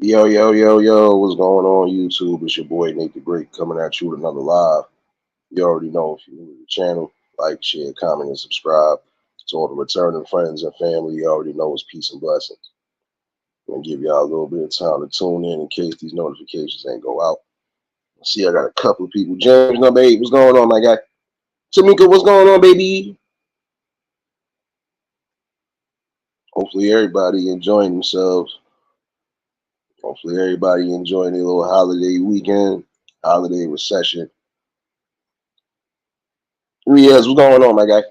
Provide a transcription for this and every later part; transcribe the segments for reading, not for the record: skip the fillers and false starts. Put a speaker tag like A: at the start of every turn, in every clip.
A: Yo, yo, yo, yo, what's going on YouTube? It's your boy Nate the Great coming at you with another live. You already know if you're new to the channel, like, share, comment, and subscribe. To all the returning friends and family, you already know it's peace and blessings. I'm gonna give y'all a little bit of time to tune in case these notifications ain't go out. See, I got a couple of people. James, number 8, what's going on, my guy? Tamika, what's going on, baby? Hopefully everybody enjoying themselves. Hopefully everybody enjoying their little holiday weekend, holiday recession. Riaz, what's going on, my guy?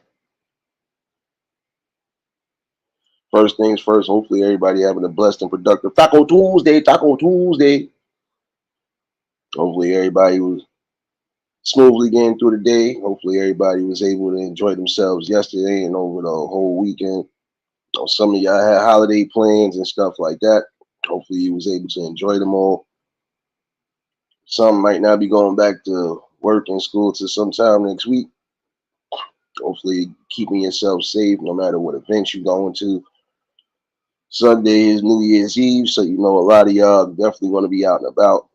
A: First things first, hopefully everybody having a blessed and productive Taco Tuesday, Taco Tuesday. Hopefully everybody was smoothly getting through the day. Hopefully everybody was able to enjoy themselves yesterday and over the whole weekend. Some of y'all had holiday plans and stuff like that. Hopefully you was able to enjoy them all. Some might not be going back to work and school to sometime next week. Hopefully keeping yourself safe no matter what events you're going to. Sunday is New Year's Eve, so you know a lot of y'all definitely want to be out and about,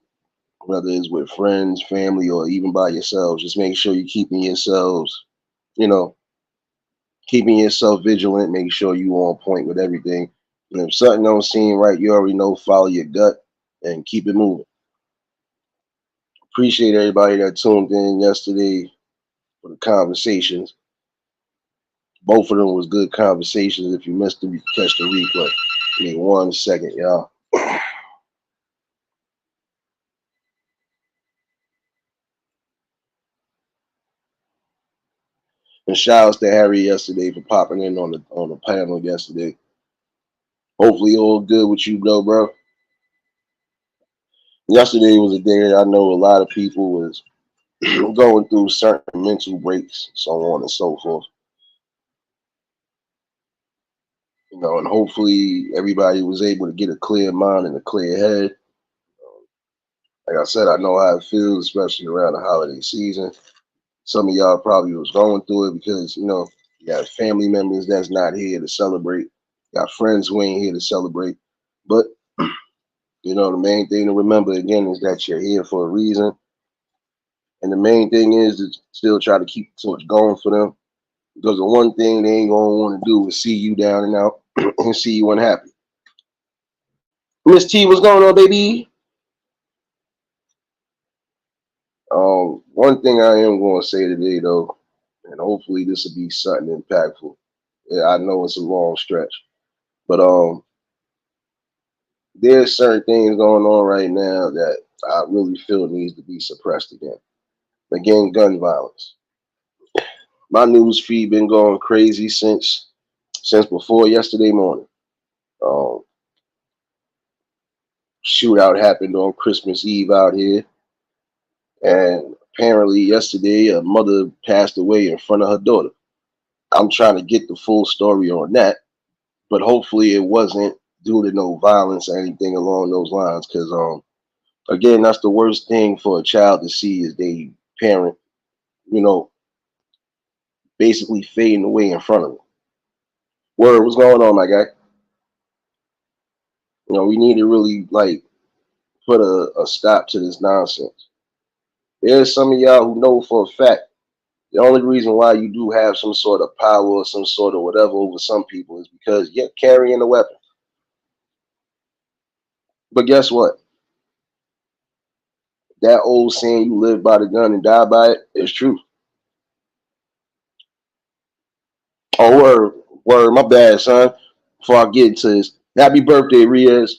A: whether it's with friends, family, or even by yourselves. Just make sure you're keeping yourselves, you know, keeping yourself vigilant, make sure you on point with everything. And if something don't seem right, you already know, follow your gut and keep it moving. Appreciate everybody that tuned in yesterday for the conversations. Both of them was good conversations. If you missed them, you can catch the replay. Give me 1 second, y'all. And shout outs to Harry yesterday for popping in on the panel yesterday. Hopefully all good with you, bro. Yesterday was a day that I know a lot of people was going through certain mental breaks, so on and so forth. And hopefully everybody was able to get a clear mind and a clear head. Like I said, I know how it feels, especially around the holiday season. Some of y'all probably was going through it because, you got family members that's not here to celebrate. You got friends who ain't here to celebrate. But, the main thing to remember again is that you're here for a reason. And the main thing is to still try to keep the torch going for them. Because the one thing they ain't gonna want to do is see you down and out and see you unhappy. Miss T, what's going on, baby? One thing I am going to say today, though, and hopefully this will be something impactful. Yeah, I know it's a long stretch, but there's certain things going on right now that I really feel needs to be suppressed again. Again, gun violence. My news feed been going crazy since before yesterday morning. Um, Shootout happened on Christmas Eve out here, and apparently yesterday a mother passed away in front of her daughter. I'm trying to get the full story on that, but hopefully it wasn't due to no violence or anything along those lines. Because again, that's the worst thing for a child to see is they parent, you know, basically fading away in front of them. Word, what's going on, my guy? We need to really like put a stop to this nonsense. There's some of y'all who know for a fact the only reason why you do have some sort of power or some sort of whatever over some people is because you're carrying a weapon. But guess what? That old saying, you live by the gun and die by it, is true. Oh, word, my bad, son. Before I get into this, happy birthday, Riaz.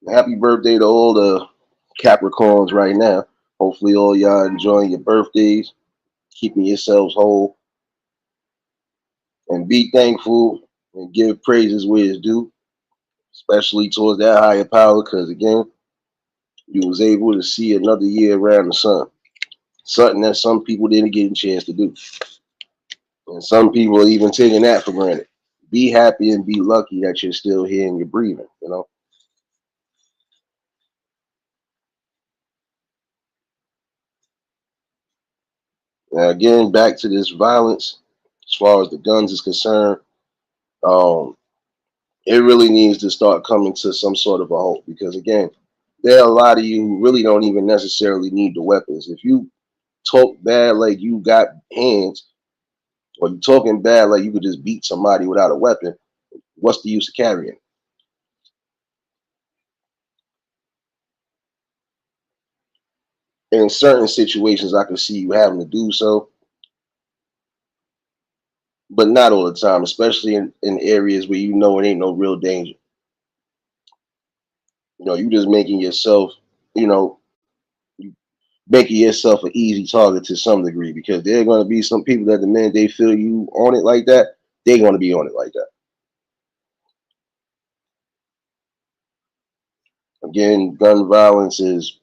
A: Happy birthday to all the Capricorns right now. Hopefully, all y'all enjoying your birthdays, keeping yourselves whole, and be thankful and give praises where it's due, especially towards that higher power, because again, you was able to see another year around the sun. Something that some people didn't get a chance to do. And some people are even taking that for granted. Be happy and be lucky that you're still here and you're breathing. Now, again, back to this violence, as far as the guns is concerned, um, It really needs to start coming to some sort of a halt because again, there are a lot of you who really don't even necessarily need the weapons. If you talk bad like you got hands, or you talking bad like you could just beat somebody without a weapon, what's the use of carrying? In certain situations, I can see you having to do so, but not all the time, especially in areas where you know it ain't no real danger. You know, you just making yourself, you know, making yourself an easy target to some degree because there are going to be some people that the minute they feel you on it like that, they're going to be on it like that. Again, gun violence is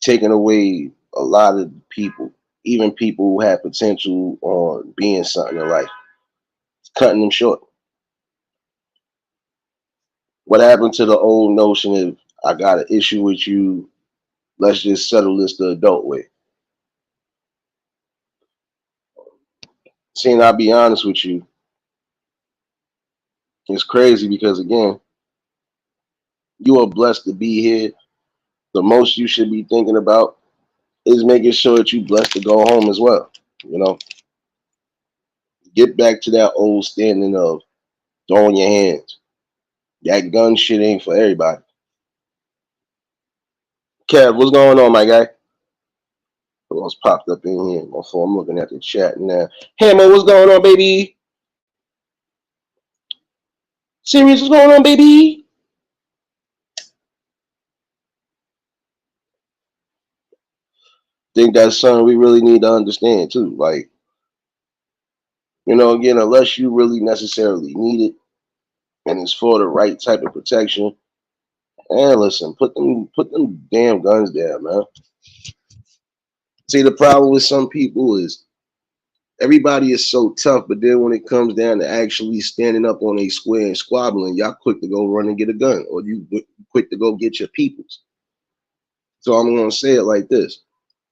A: taking away a lot of people, even people who have potential on being something in life. It's cutting them short. What happened to the old notion of I got an issue with you, let's just settle this the adult way? Seeing, I'll be honest with you, it's crazy because again, you are blessed to be here. The most you should be thinking about is making sure that you blessed to go home as well. You know, get back to that old standing of throwing your hands. That gun shit ain't for everybody. Kev, what's going on, my guy? Who else popped up in here? My phone, I'm looking at the chat now. Hammer, what's going on, baby? Serious, what's going on, baby? Think that's something we really need to understand too. Like, you know, again, unless you really necessarily need it and it's for the right type of protection, and listen, put them damn guns down, man. See, the problem with some people is everybody is so tough, but then when it comes down to actually standing up on a square and squabbling, y'all quick to go run and get a gun, or you quick to go get your peoples. So I'm gonna say it like this: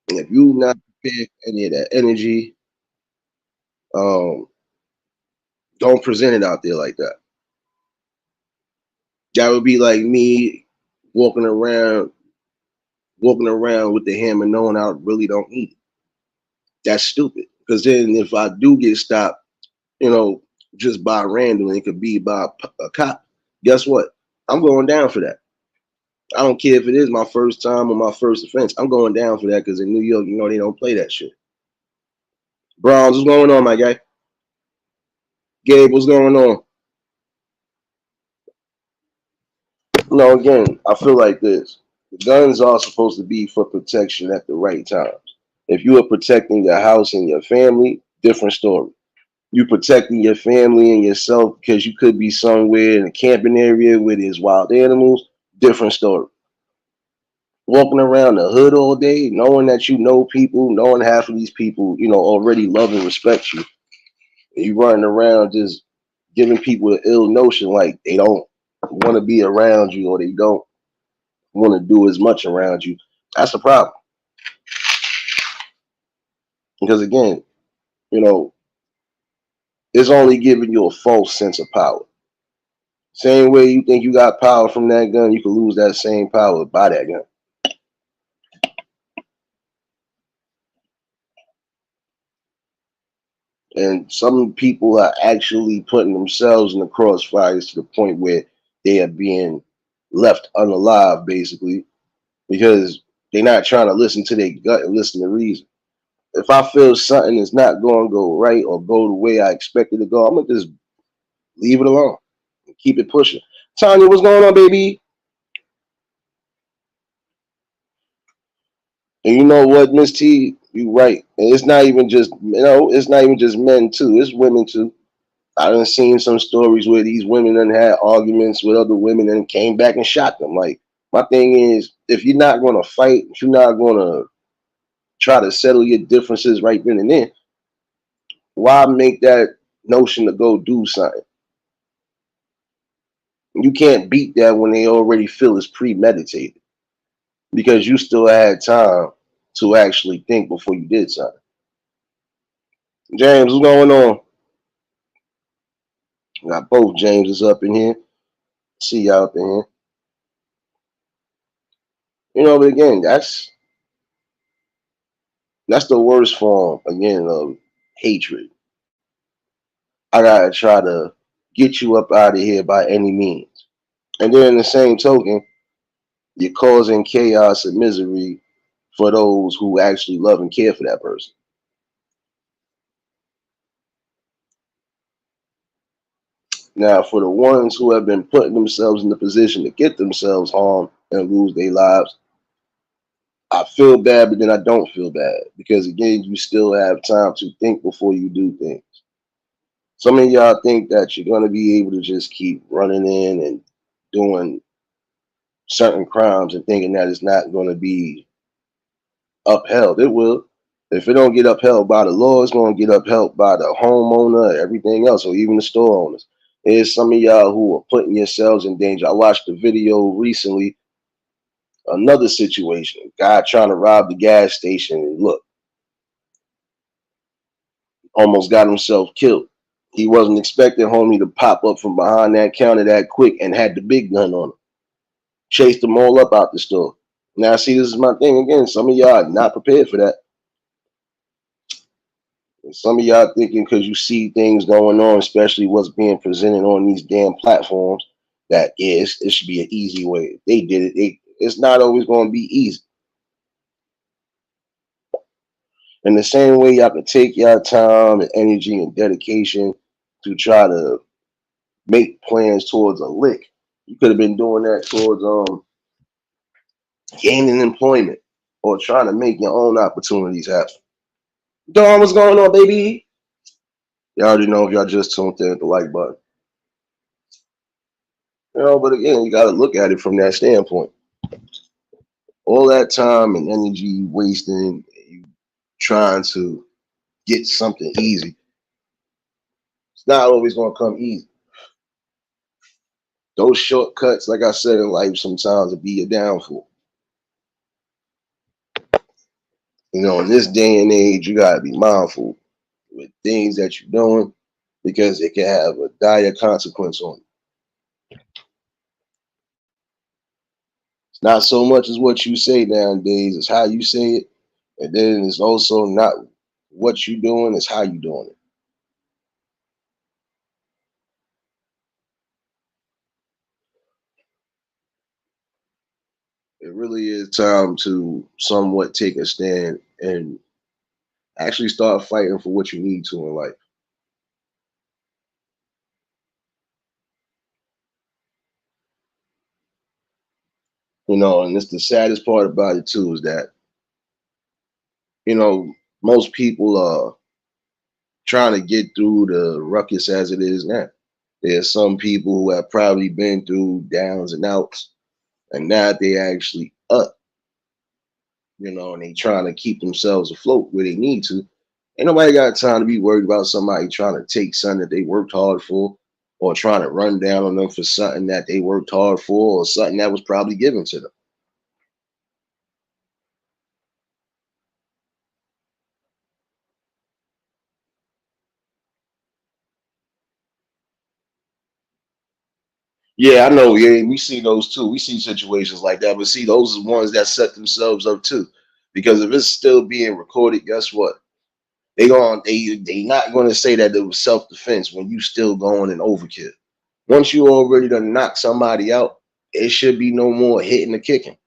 A: if you not prepared for any of that energy, um, don't present it out there like that. That would be like me walking around, walking around with the hammer, knowing I really don't need it. That's stupid. Because then if I do get stopped, you know, just by random, it could be by a cop. Guess what? I'm going down for that. I don't care if it is my first time or my first offense. I'm going down for that because in New York, you know, they don't play that shit. Browns, what's going on, my guy? Gabe, what's going on? No, again, I feel like this. The guns are supposed to be for protection at the right times. If you are protecting your house and your family, different story. You protecting your family and yourself because you could be somewhere in a camping area where there's wild animals, different story. Walking around the hood all day, knowing that you know people, knowing half of these people, you know, already love and respect you. And you running around just giving people the ill notion like they don't want to be around you or they don't want to do as much around you. That's the problem. Because again, you know, it's only giving you a false sense of power. Same way you think you got power from that gun, you can lose that same power by that gun. And some people are actually putting themselves in the crossfires to the point where they are being left unalive, basically, because they're not trying to listen to their gut and listen to reason. If I feel something is not going to go right or go the way I expect it to go, I'm going to just leave it alone and keep it pushing. Tanya, what's going on, baby? And you know what, Miss T, you right. And it's not even just, you know, it's not even just men too. It's women too. I done seen some stories where these women done had arguments with other women and came back and shot them. Like my thing is, if you're not gonna fight, if you're not gonna try to settle your differences right then and there, why make that notion to go do something? You can't beat that when they already feel it's premeditated because you still had time to actually think before you did something. James, what's going on? Got both Jameses up in here. See y'all up in here. But again, that's the worst form again of hatred. I gotta try to get you up out of here by any means. And then in the same token, you're causing chaos and misery for those who actually love and care for that person. Now, for the ones who have been putting themselves in the position to get themselves harmed and lose their lives, I feel bad, but then I don't feel bad because again, you still have time to think before you do things. Some of y'all think that you're gonna be able to just keep running in and doing certain crimes and thinking that it's not gonna be upheld. It will. If it don't get upheld by the law, it's gonna get upheld by the homeowner, everything else, or even the store owners. There's some of y'all who are putting yourselves in danger. I watched a video recently, another situation, guy trying to rob the gas station and look, almost got himself killed. He wasn't expecting homie to pop up from behind that counter that quick and had the big gun on him. Chased them all up out the store. Now, see, this is my thing again. Some of y'all are not prepared for that. And some of y'all thinking because you see things going on, especially what's being presented on these damn platforms, that it should be an easy way. They did it. It's not always going to be easy. In the same way, y'all can take your time and energy and dedication to try to make plans towards a lick. You could have been doing that towards gaining employment or trying to make your own opportunities happen. Dawn, what's going on, baby? Y'all already know if y'all just tuned in at the like button. But again, you got to look at it from that standpoint. All that time and energy wasting, you trying to get something easy. It's not always going to come easy. Those shortcuts, like I said in life, sometimes will be your downfall. In this day and age, you got to be mindful with things that you're doing because it can have a dire consequence on you. It's not so much as what you say nowadays, it's how you say it. And then it's also not what you're doing, it's how you're doing it. It really is time to somewhat take a stand and actually start fighting for what you need to in life. And it's the saddest part about it too is that, you know, most people are trying to get through the ruckus as it is now. There's some people who have probably been through downs and outs, and now they actually up, and they trying to keep themselves afloat where they need to. Ain't nobody got time to be worried about somebody trying to take something that they worked hard for or trying to run down on them for something that they worked hard for or something that was probably given to them. Yeah, I know. Yeah, we see those too. We see situations like that, but see, those are ones that set themselves up too. Because if it's still being recorded, guess what? They not gonna say that it was self defense when you still going and overkill. Once you already done knock somebody out, it should be no more hitting or kicking.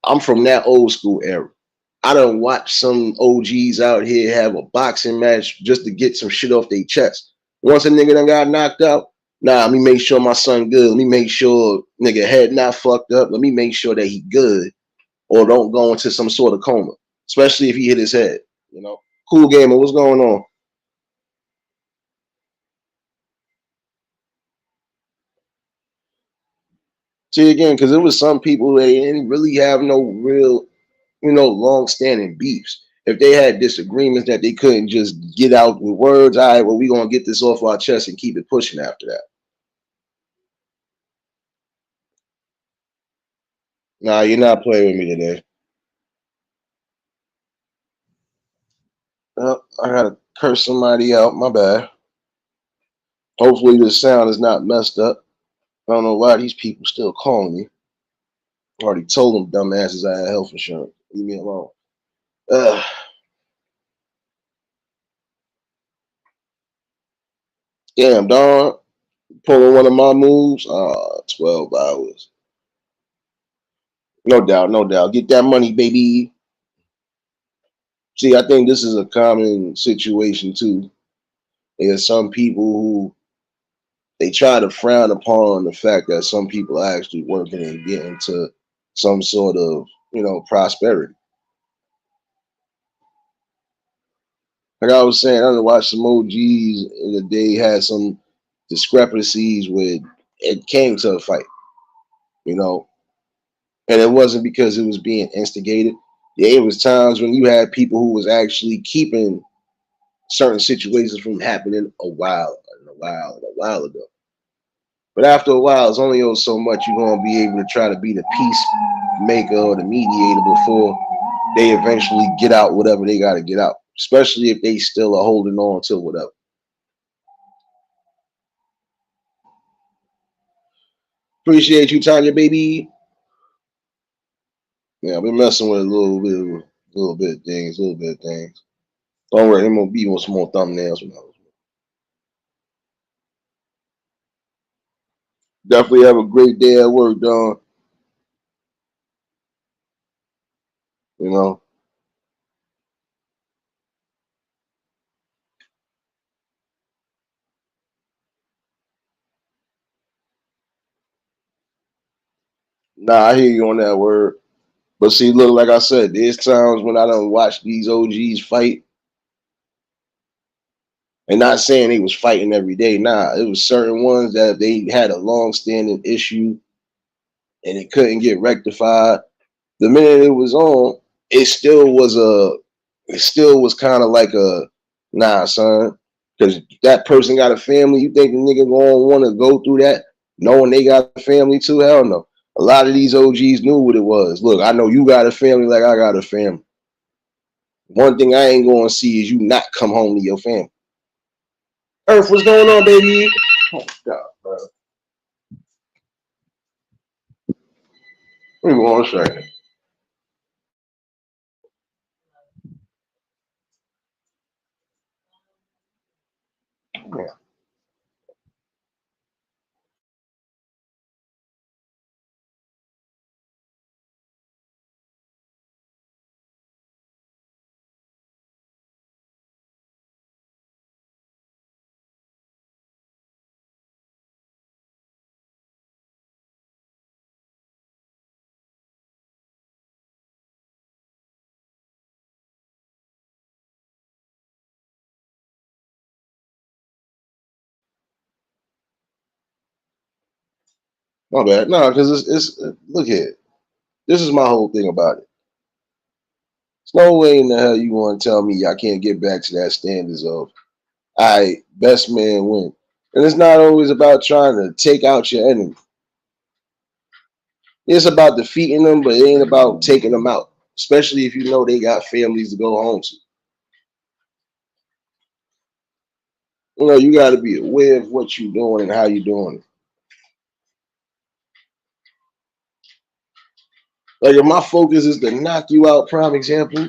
A: I'm from that old school era. I done watched some OGs out here have a boxing match just to get some shit off their chest. Once a nigga done got knocked out, nah, let me make sure my son good. Let me make sure nigga head not fucked up. Let me make sure that he good or don't go into some sort of coma, especially if he hit his head. Cool gamer, what's going on? See again, because it was some people that didn't really have no real, long-standing beefs. If they had disagreements that they couldn't just get out with words, all right, well, we gonna get this off our chest and keep it pushing after that. Nah, you're not playing with me today. I gotta curse somebody out. My bad. Hopefully the sound is not messed up. I don't know why these people still calling me. I already told them dumbasses I had health insurance. Leave me alone. Uh, damn, Don. Pulling one of my moves. 12 hours. No doubt, no doubt. Get that money, baby. See, I think this is a common situation too. There's some people who they try to frown upon the fact that some people are actually working and getting to some sort of, prosperity. Like I was saying, I done watched some OGs in the day had some discrepancies with it came to a fight, you know, and it wasn't because it was being instigated. Yeah, it was times when you had people who was actually keeping certain situations from happening a while ago. But after a while, it's only so much you're gonna be able to try to be the peacemaker or the mediator before they eventually get out whatever they got to get out. Especially if they still are holding on to whatever. Appreciate you, Tanya, baby. Yeah, I've been messing with a little bit of things. Don't worry, I'm gonna be on some more thumbnails. Definitely have a great day at work, Don. You know, nah, I hear you on that word. But see, look, like I said, there's times when I don't watch these OGs fight, and not saying they was fighting every day. Nah, it was certain ones that they had a long-standing issue and it couldn't get rectified. The minute it was on, it still was kind of like a nah, son, because that person got a family. You think the nigga gonna want to go through that knowing they got a family too? Hell no. A lot of these OGs knew what it was. Look, I know you got a family like I got a family. One thing I ain't gonna see is you not come home to your family. Earth, what's going on, baby? Oh, God, bro. Give me one second. Yeah. My bad. No, because it's look here. This is my whole thing about it. There's no way in the hell you want to tell me I can't get back to that standards of I best man win. And it's not always about trying to take out your enemy. It's about defeating them, but it ain't about taking them out. Especially if you know they got families to go home to. You got to be aware of what you're doing and how you're doing it. Like if my focus is to knock you out, prime example,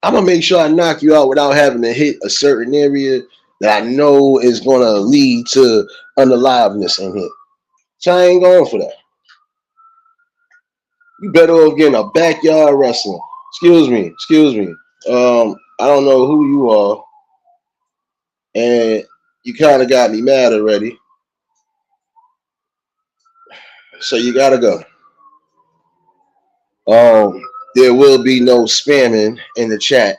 A: I'm gonna make sure I knock you out without having to hit a certain area that I know is gonna lead to unaliveness in here. So I ain't going for that. You better off getting a backyard wrestling. Excuse me. I don't know who you are, and you kind of got me mad already. So you gotta go. There will be no spamming in the chat.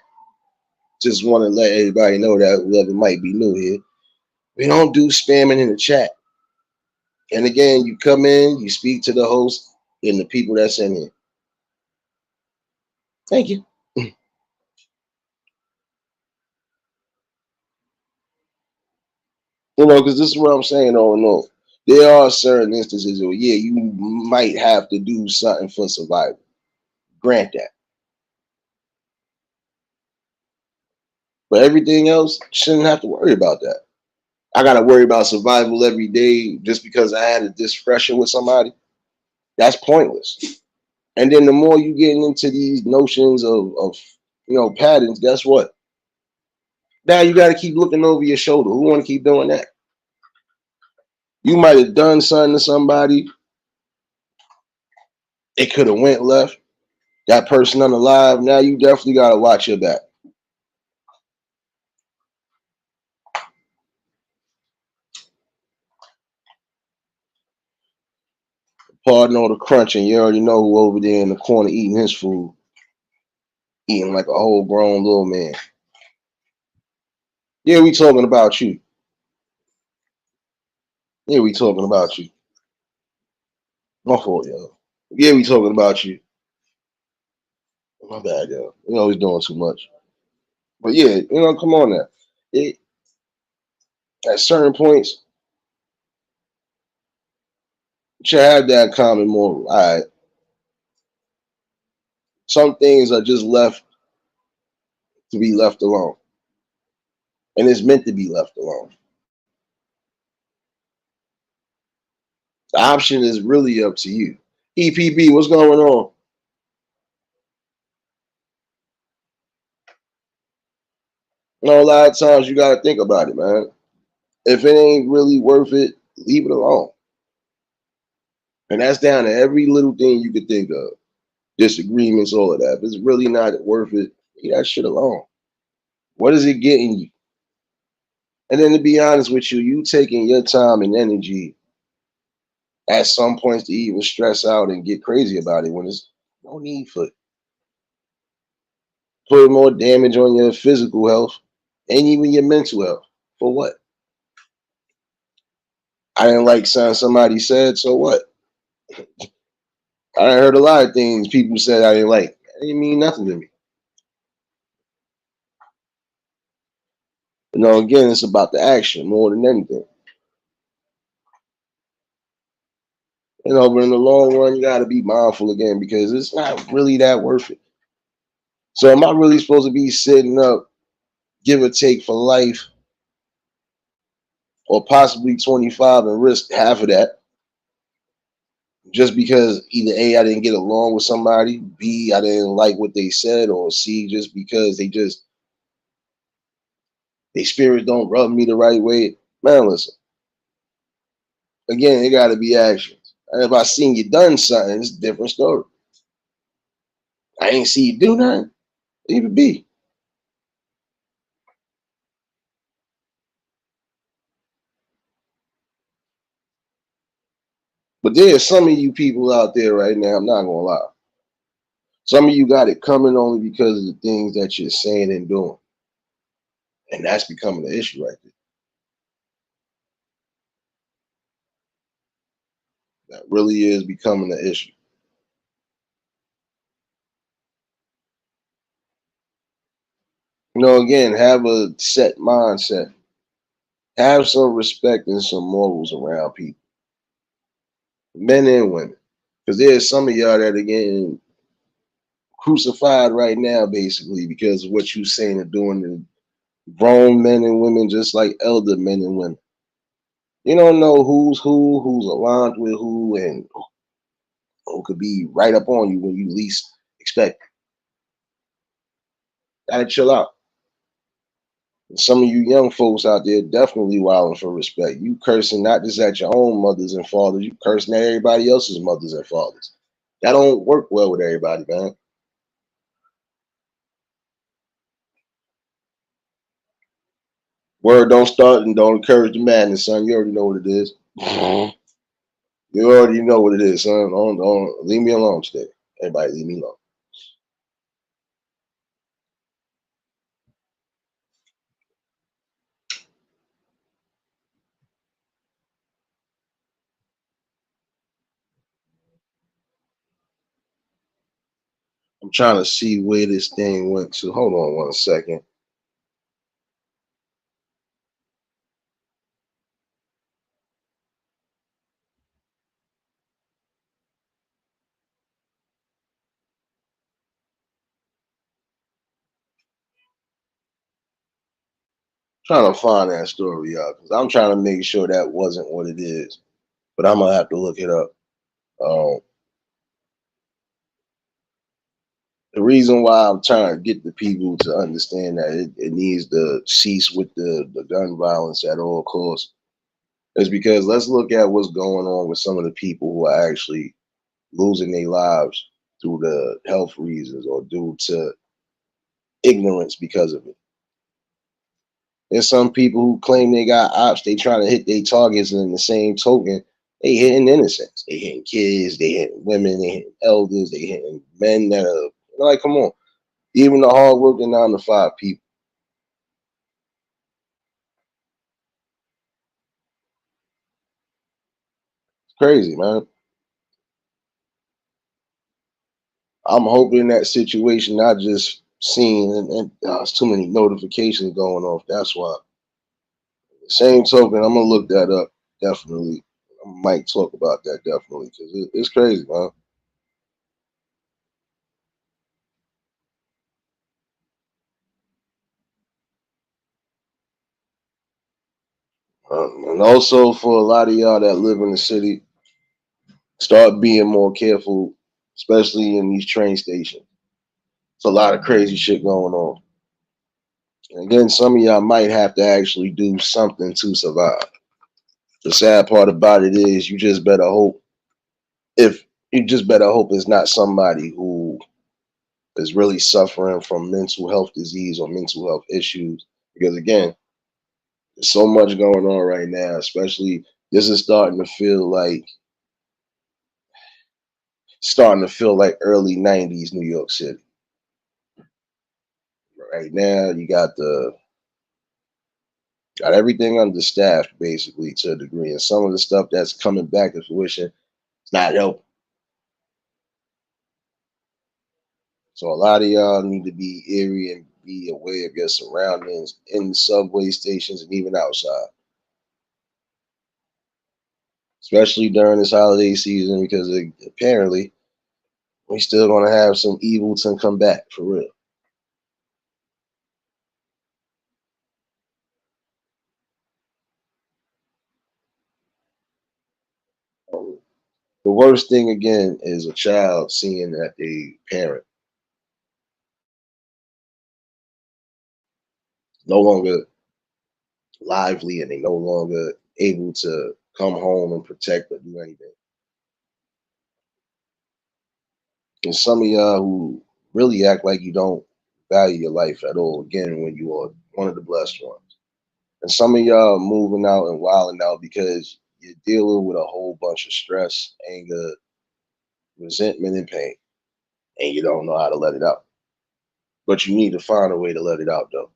A: Just want to let everybody know that whoever might be new here, we don't do spamming in the chat. And again, you come in, you speak to the host and the people that's in here. Thank you. Because this is what I'm saying. Oh no, there are certain instances where yeah, you might have to do something for survival. Grant that, but everything else shouldn't have to worry about that. I gotta worry about survival every day just because I had a discretion with somebody. That's pointless. And then the more you get into these notions of patterns, guess what? Now you got to keep looking over your shoulder. Who want to keep doing that? You might have done something to somebody. It could have went left. That person unalive. Now you definitely got to watch your back. Pardon all the crunching. You already know who over there in the corner eating his food, eating like a whole grown little man. Yeah, we talking about you. Yeah, we talking about you. My fault, yo. Yeah, we talking about you. My bad, yo. You know he's doing too much. But yeah, come on now. It, at certain points, you should have that common moral. All right. Some things are just left to be left alone. And it's meant to be left alone. The option is really up to you. EPB, what's going on? A lot of times you got to think about it, man. If it ain't really worth it, leave it alone. And that's down to every little thing you could think of. Disagreements, all of that. If it's really not worth it, leave that shit alone. What is it getting you? And then to be honest with you, you taking your time and energy at some points to even stress out and get crazy about it when there's no need for it. Put more damage on your physical health and even your mental health. For what? I didn't like something somebody said, so what? I heard a lot of things people said I didn't like. It didn't mean nothing to me. Again, it's about the action more than anything. But in the long run, you got to be mindful again because it's not really that worth it. So, am I really supposed to be sitting up, give or take for life, or possibly 25 and risk half of that just because either A, I didn't get along with somebody, B, I didn't like what they said, or C, just because they spirit don't rub me the right way? Man, listen, again, it got to be actions. And if I seen you done something, it's a different story. I ain't see you do nothing. Leave it be. But there's some of you people out there right now, I'm not gonna lie. Some of you got it coming only because of the things that you're saying and doing. And that's becoming an issue right there. That really is becoming an issue. Again, have a set mindset. Have some respect and some morals around people, men and women. Because there's some of y'all that are getting crucified right now, basically, because of what you saying and doing to grown men and women, just like elder men and women. You don't know who's who, who's aligned with who, and who could be right up on you when you least expect it. Gotta chill out. And some of you young folks out there definitely wilding for respect. You cursing not just at your own mothers and fathers, you cursing at everybody else's mothers and fathers. That don't work well with everybody, man. Word don't start and don't encourage the madness, son. You already know what it is. You already know what it is, son. Don't leave me alone today. Everybody, leave me alone. I'm trying to see where this thing went to. Hold on one second. Trying to find that story out because I'm trying to make sure that wasn't what it is, but I'm gonna have to look it up. Um, the reason why I'm trying to get the people to understand that it needs to cease with the gun violence at all costs is because let's look at what's going on with some of the people who are actually losing their lives through the health reasons or due to ignorance because of it. There's some people who claim they got ops, they trying to hit their targets, and in the same token, they hitting innocents. They hitting kids, they hitting women, they hitting elders, they hitting men that are like, come on. Even the hardworking 9 to 5 people. It's crazy, man. I'm hoping that situation not just seen and it's too many notifications going off. That's why. Same token, I'm gonna look that up definitely. I might talk about that definitely because it's crazy, man. And also for a lot of y'all that live in the city, start being more careful, especially in these train stations. It's a lot of crazy shit going on. And again, some of y'all might have to actually do something to survive. The sad part about it is you just better hope if you just better hope it's not somebody who is really suffering from mental health disease or mental health issues. Because again, there's so much going on right now, especially this is starting to feel like early 90s New York City. Right now you got everything understaffed basically to a degree. And some of the stuff that's coming back to fruition, it's not helping. So a lot of y'all need to be eerie and be aware of your surroundings in subway stations and even outside, especially during this holiday season, because apparently we still gonna have some evil to come back for real. Um, the worst thing again is a child seeing that they parent no longer lively and they no longer able to come home and protect or do anything. And some of y'all who really act like you don't value your life at all, again, when you are one of the blessed ones. And some of y'all moving out and wilding out because you're dealing with a whole bunch of stress, anger, resentment, and pain, and you don't know how to let it out. But you need to find a way to let it out, though,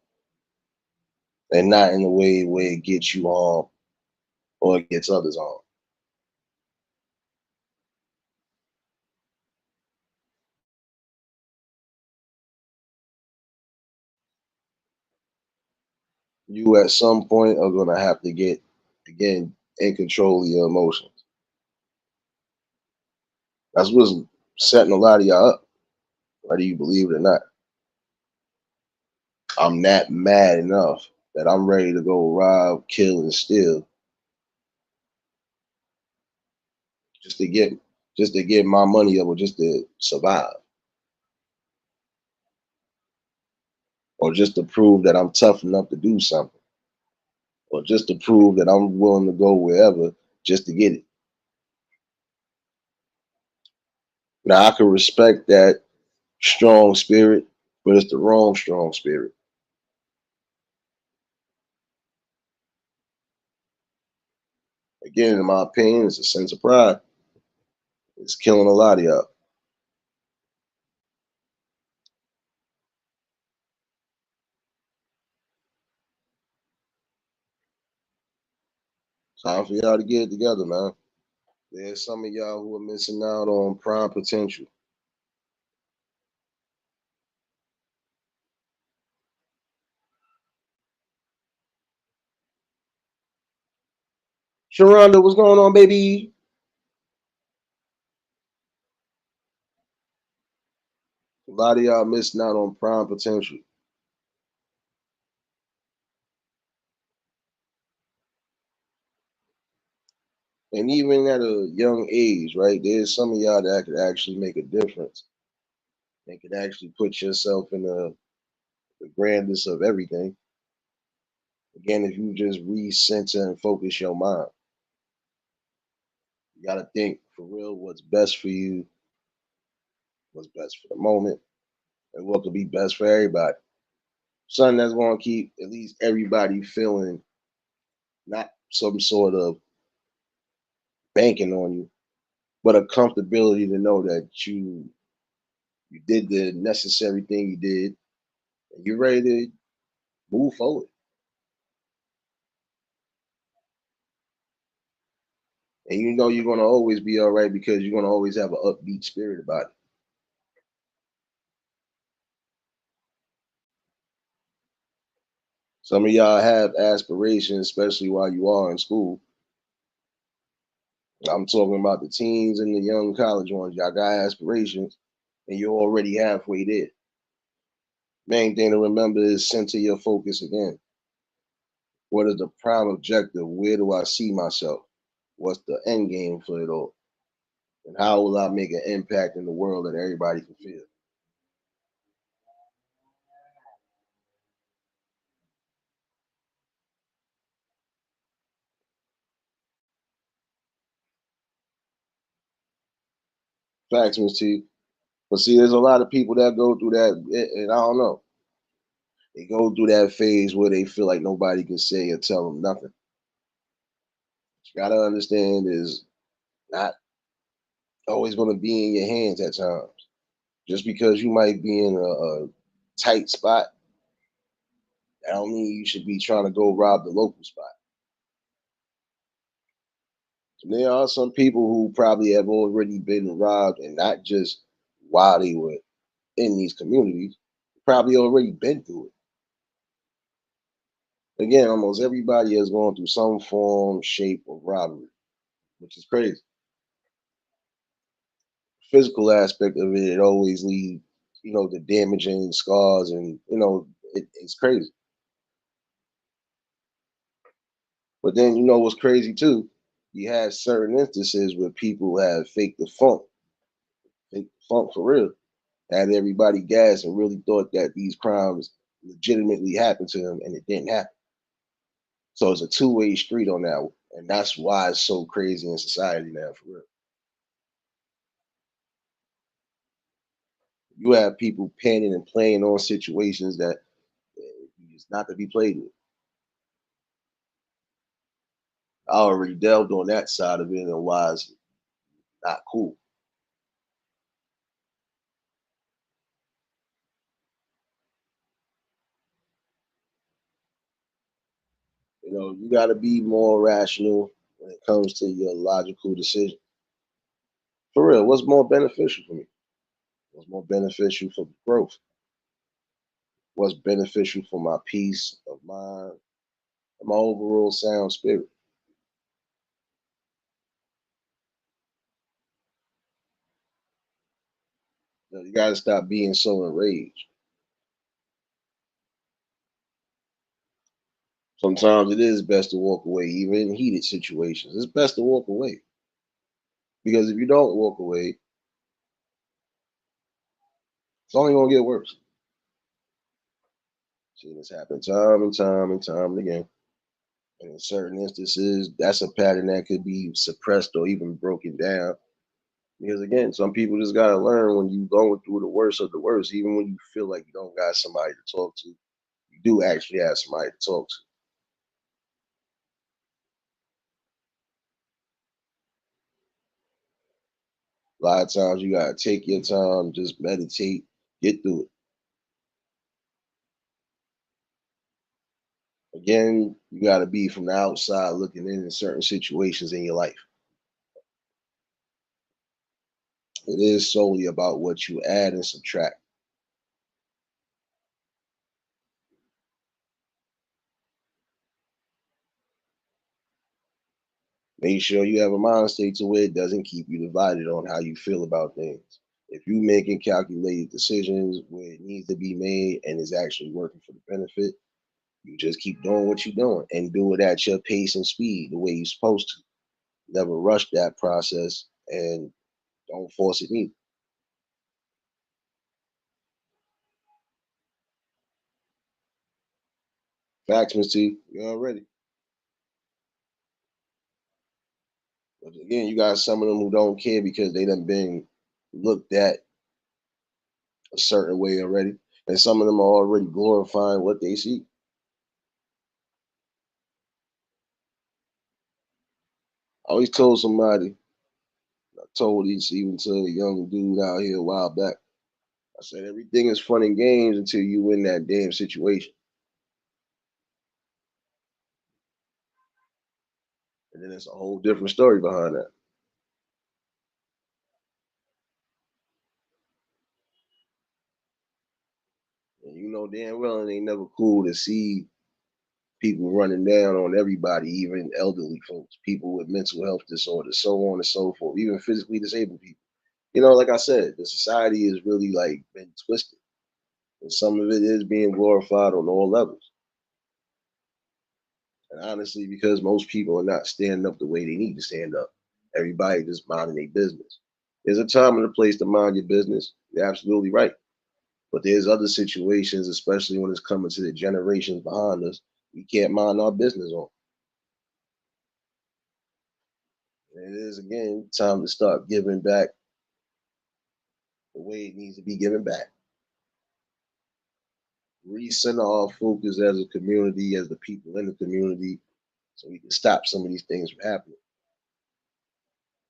A: and not in a way where it gets you harm or it gets others harm. You at some point are gonna have to get again in control of your emotions. That's what's setting a lot of y'all up, whether you believe it or not. I'm that mad enough that I'm ready to go rob, kill, and steal just to get my money up or just to survive. Or just to prove that I'm tough enough to do something. Or just to prove that I'm willing to go wherever just to get it. Now I can respect that strong spirit, but it's the wrong strong spirit. Again, in my opinion, it's a sense of pride. It's killing a lot of y'all. Time for y'all to get it together, man. There's some of y'all who are missing out on prime potential. Sharonda, what's going on, baby? A lot of y'all missing out on prime potential. And even at a young age, right, there's some of y'all that could actually make a difference and could actually put yourself in the grandest of everything. Again, if you just recenter and focus your mind, you got to think for real what's best for you, what's best for the moment, and what could be best for everybody. Something that's going to keep at least everybody feeling not some sort of banking on you, but a comfortability to know that you did the necessary thing you did and you're ready to move forward. And you know you're going to always be all right because you're going to always have an upbeat spirit about it. Some of y'all have aspirations, especially while you are in school. I'm talking about the teens and the young college ones. Y'all got aspirations, and you're already halfway there. Main thing to remember is center your focus again. What is the prime objective? Where do I see myself? What's the end game for it all? And how will I make an impact in the world that everybody can feel? Facts, Miss T. But see, there's a lot of people that go through that, and I don't know. They go through that phase where they feel like nobody can say or tell them nothing. What you gotta understand is not always going to be in your hands at times. Just because you might be in a tight spot, that don't mean you should be trying to go rob the local spot. There are some people who probably have already been robbed, and not just while they were in these communities, probably already been through it. Again, almost everybody has gone through some form, shape of robbery, which is crazy. Physical aspect of it, it always leaves, the damaging scars, and it's crazy. But then you know what's crazy too? You have certain instances where people have fake the funk for real, had everybody gassed and really thought that these crimes legitimately happened to them, and it didn't happen. So it's a two-way street on that one, and that's why it's so crazy in society now for real. You have people panning and playing on situations that is not to be played with. I already delved on that side of it and why it's not cool. You got to be more rational when it comes to your logical decision. For real, what's more beneficial for me? What's more beneficial for growth? What's beneficial for my peace of mind and my overall sound spirit? You got to stop being so enraged. Sometimes it is best to walk away, even in heated situations. It's best to walk away because if you don't walk away, it's only going to get worse. See this happen time and time and time and again. And in certain instances, that's a pattern that could be suppressed or even broken down. Because again, some people just gotta learn when you going through the worst of the worst, even when you feel like you don't got somebody to talk to, you do actually have somebody to talk to. A lot of times you gotta take your time, just meditate, get through it. Again, you gotta be from the outside looking in certain situations in your life. It is solely about what you add and subtract. Make sure you have a mind state to where it doesn't keep you divided on how you feel about things. If you making calculated decisions where it needs to be made and is actually working for the benefit, you just keep doing what you're doing and do it at your pace and speed the way you're supposed to. Never rush that process and don't force it either. Facts, Miss T. You already. But again, you got some of them who don't care because they done been looked at a certain way already. And some of them are already glorifying what they see. I always told somebody, I told this even to a young dude out here a while back. I said everything is fun and games until you win that damn situation. And then it's a whole different story behind that. And you know damn well it ain't never cool to see people running down on everybody, even elderly folks, people with mental health disorders, so on and so forth, even physically disabled people. You know, like I said, the society is really like been twisted. And some of it is being glorified on all levels. And honestly, because most people are not standing up the way they need to stand up. Everybody just minding their business. There's a time and a place to mind your business. You're absolutely right. But there's other situations, especially when it's coming to the generations behind us, we can't mind our business on. And it is again time to start giving back the way it needs to be given back. Recenter our focus as a community, as the people in the community, so we can stop some of these things from happening.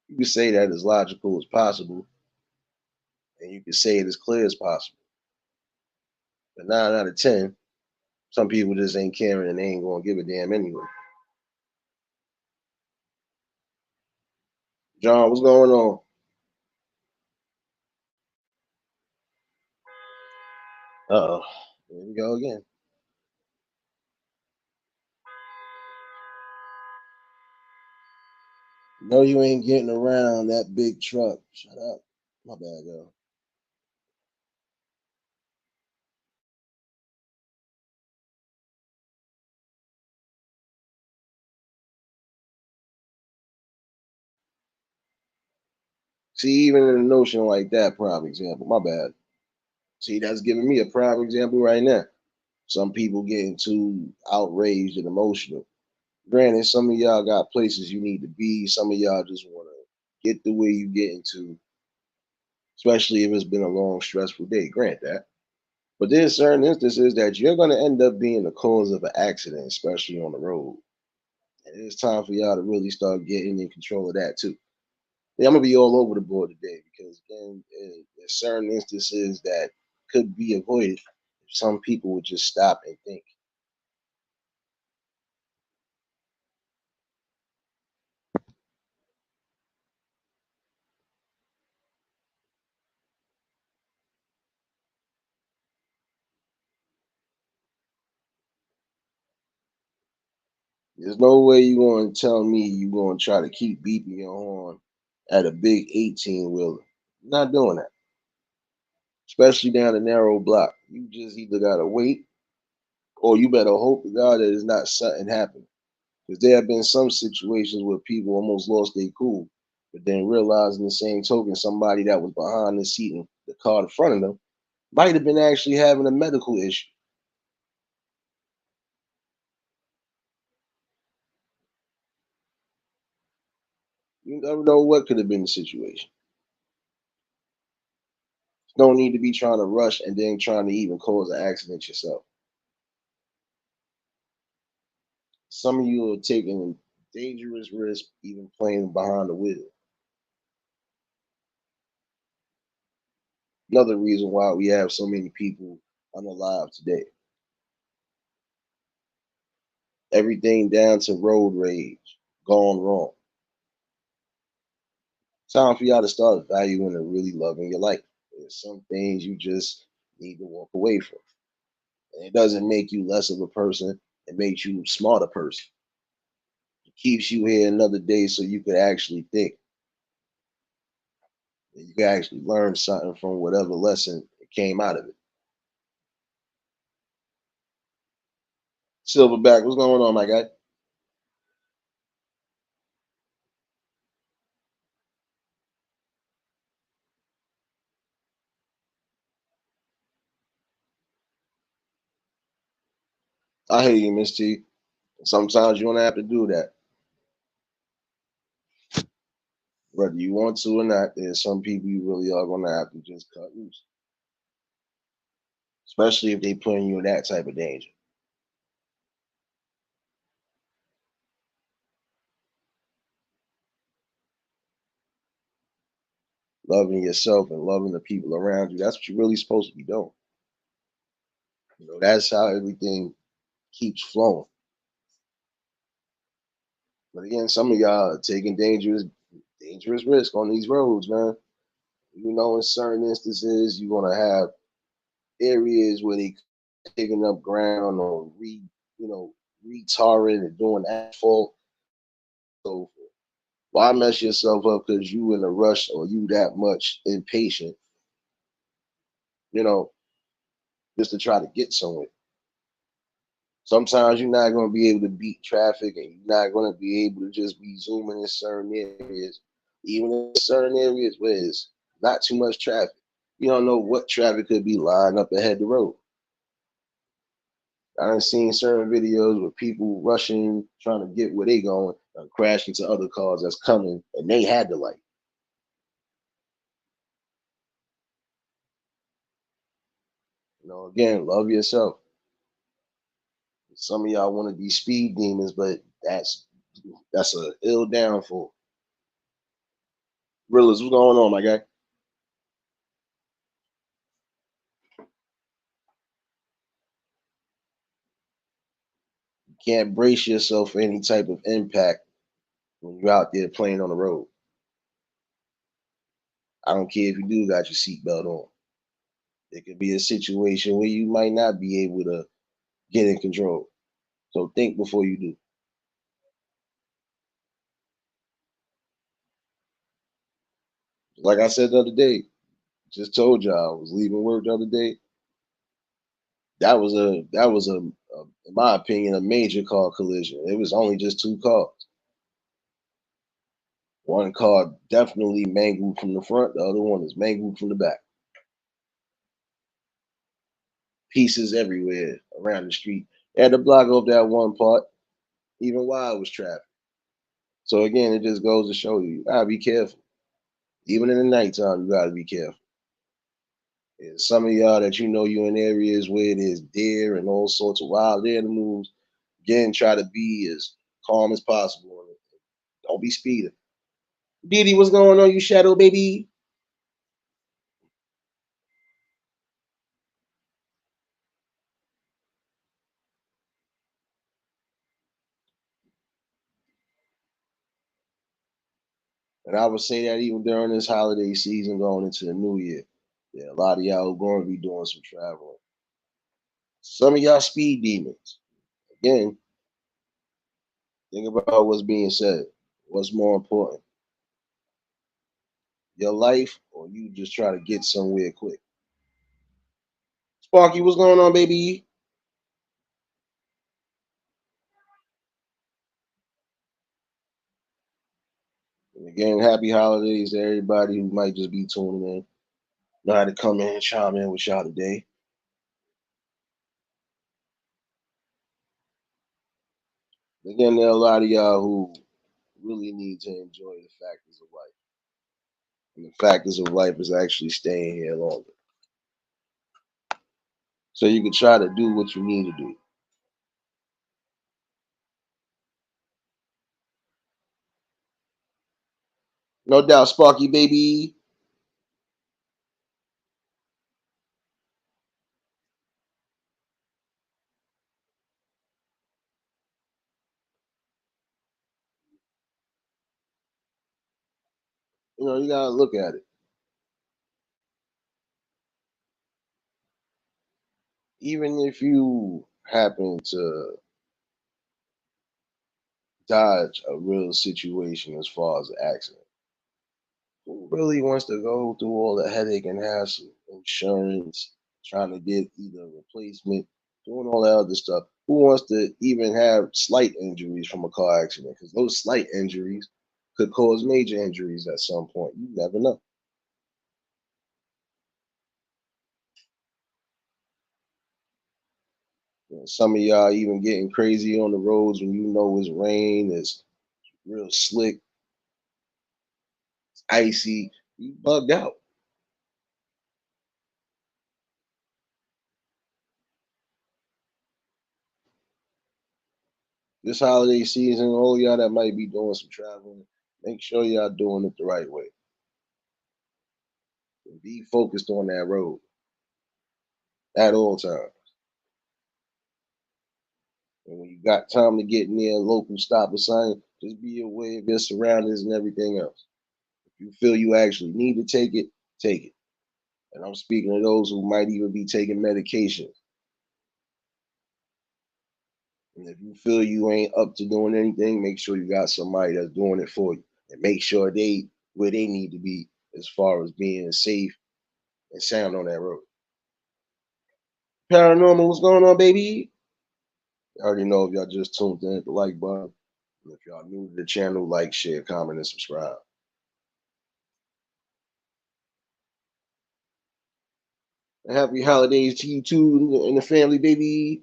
A: You can say that as logical as possible, and you can say it as clear as possible. But 9 out of 10, some people just ain't caring and they ain't gonna give a damn anyway. John, what's going on? Uh oh. Here we go again. No, you ain't getting around that big truck. Shut up. My bad, girl. See, even in a notion like that, prime example, my bad. See, that's giving me a prime example right now. Some people getting too outraged and emotional. Granted, some of y'all got places you need to be. Some of y'all just want to get the way you get into, especially if it's been a long, stressful day. Grant that. But there's certain instances that you're going to end up being the cause of an accident, especially on the road. And it's time for y'all to really start getting in control of that too. Yeah, I'm gonna be all over the board today because again, there's certain instances that could be avoided if some people would just stop and think. There's no way you're going to tell me you're going to try to keep beeping your horn at a big 18 wheeler. Not doing that, especially down a narrow block. You just either gotta wait or you better hope to God that it's not something happening. Because there have been some situations where people almost lost their cool, but then realizing the same token, somebody that was behind the seat in the car in front of them might have been actually having a medical issue. You never know what could have been the situation. No need to be trying to rush and then trying to even cause an accident yourself. Some of you are taking dangerous risks, even playing behind the wheel. Another reason why we have so many people unalive today. Everything down to road rage gone wrong. Time for y'all to start valuing and really loving your life. There's some things you just need to walk away from. And it doesn't make you less of a person, it makes you a smarter person. It keeps you here another day so you could actually think. And you can actually learn something from whatever lesson that came out of it. Silverback, what's going on, my guy? I hear you, Miss T. Sometimes you're gonna have to do that, whether you want to or not. There's some people you really are gonna have to just cut loose, especially if they putting you in that type of danger. Loving yourself and loving the people around you. That's what you're really supposed to be doing. That's how everything keeps flowing. But again, some of y'all are taking dangerous risk on these roads, man. In certain instances, you're gonna have areas where they taking up ground or you know, retarring and doing asphalt. So why mess yourself up because you in a rush or you that much impatient, you know, just to try to get somewhere. Sometimes you're not going to be able to beat traffic and you're not going to be able to just be zooming in certain areas, even in certain areas where it's not too much traffic. You don't know what traffic could be lined up ahead the road. I've seen certain videos where people rushing, trying to get where they going, and crash into other cars that's coming, and they had the light. Again, love yourself. Some of y'all want to be speed demons, but that's a ill downfall. Realist, what's going on, my guy? You can't brace yourself for any type of impact when you're out there playing on the road. I don't care if you do got your seatbelt on. It could be a situation where you might not be able to get in control. So think before you do. Like I said the other day, just told y'all I was leaving work the other day. That was a in my opinion, a major car collision. It was only just two cars. One car definitely mangled from the front. The other one is mangled from the back. Pieces everywhere around the street. They had to block off that one part, even while it was traffic. So again, it just goes to show you gotta be careful. Even in the nighttime, you gotta be careful. And some of y'all that you're in areas where there's deer and all sorts of wild animals, again, try to be as calm as possible. Don't be speeding. Didi, what's going on, you shadow baby? And I would say that even during this holiday season going into the new year, yeah, a lot of y'all are going to be doing some traveling. Some of y'all speed demons. Again, think about what's being said. What's more important, your life or you just try to get somewhere quick? Sparky, what's going on, baby? And again, happy holidays to everybody who might just be tuning in. Know how to come in and chime in with y'all today. Again, there are a lot of y'all who really need to enjoy the factors of life. And the factors of life is actually staying here longer. So you can try to do what you need to do. No doubt, Sparky, baby. You gotta look at it. Even if you happen to dodge a real situation as far as an accident, who really wants to go through all the headache and hassle, insurance, trying to get either a replacement, doing all that other stuff? Who wants to even have slight injuries from a car accident? Because those slight injuries could cause major injuries at some point. You never know. And some of y'all even getting crazy on the roads when you know it's rain, it's real slick, icy. You bugged out. This holiday season, all y'all that might be doing some traveling, make sure y'all doing it the right way. And be focused on that road at all times. And when you got time to get near a local stop or sign, just be aware of your surroundings and everything else. If you feel you actually need to take it, take it. And I'm speaking to those who might even be taking medication. And if you feel you ain't up to doing anything, make sure you got somebody that's doing it for you. And make sure they where they need to be as far as being safe and sound on that road. Paranormal, what's going on, baby? I already know if y'all just tuned in at the like button. And if y'all new to the channel, like, share, comment, and subscribe. And happy holidays to you too and the family, baby.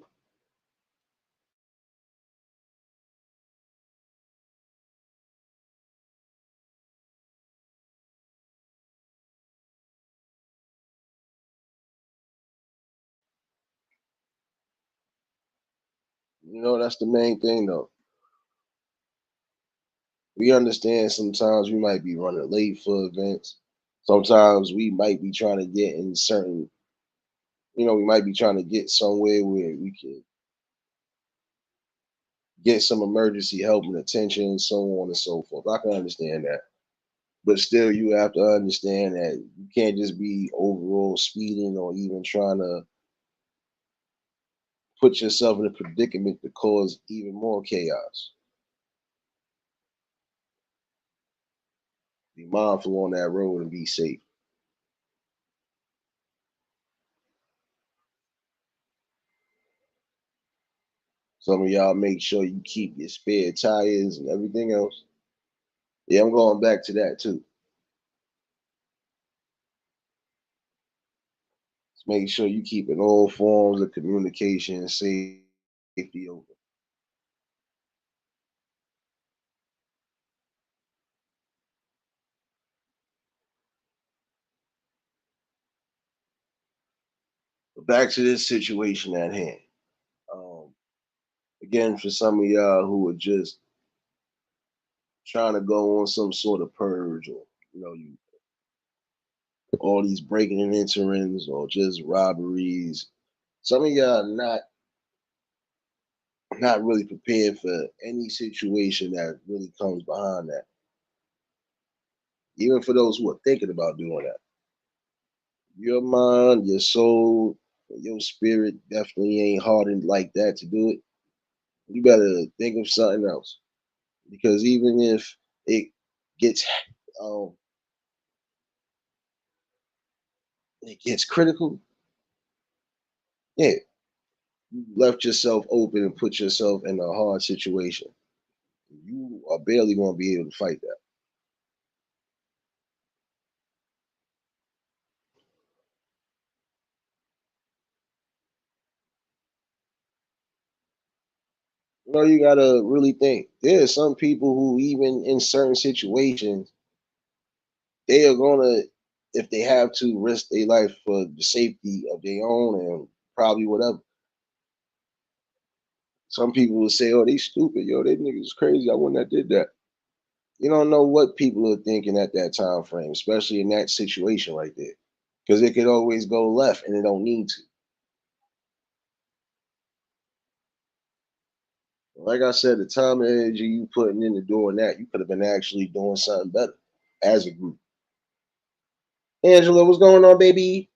A: You know, that's the main thing though. We understand sometimes we might be running late for events. Sometimes we might be trying to get in certain, we might be trying to get somewhere where we can get some emergency help and attention and so on and so forth. I can understand that. But still, you have to understand that you can't just be overall speeding or even trying to put yourself in a predicament to cause even more chaos. Be mindful on that road and be safe. Some of y'all make sure you keep your spare tires and everything else. Yeah, I'm going back to that too. Just make sure you keeping all forms of communication and safety open. But back to this situation at hand. Um, Again, for some of y'all who are just trying to go on some sort of purge, or you all these breaking and enterings, or just robberies. Some of y'all not really prepared for any situation that really comes behind that. Even for those who are thinking about doing that, your mind, your soul, your spirit definitely ain't hardened like that to do it. You better think of something else, because even if it gets um, it gets critical, yeah, you left yourself open and put yourself in a hard situation. You are barely going to be able to fight that. You gotta really think. There are some people who, even in certain situations, they are gonna, if they have to, risk their life for the safety of their own and probably whatever. Some people will say, "Oh, they stupid, yo, they niggas is crazy. I wouldn't have did that." You don't know what people are thinking at that time frame, especially in that situation right there, because it could always go left, and it don't need to. Like I said, the time and energy you putting into doing that, you could have been actually doing something better as a group. Angela, what's going on, baby?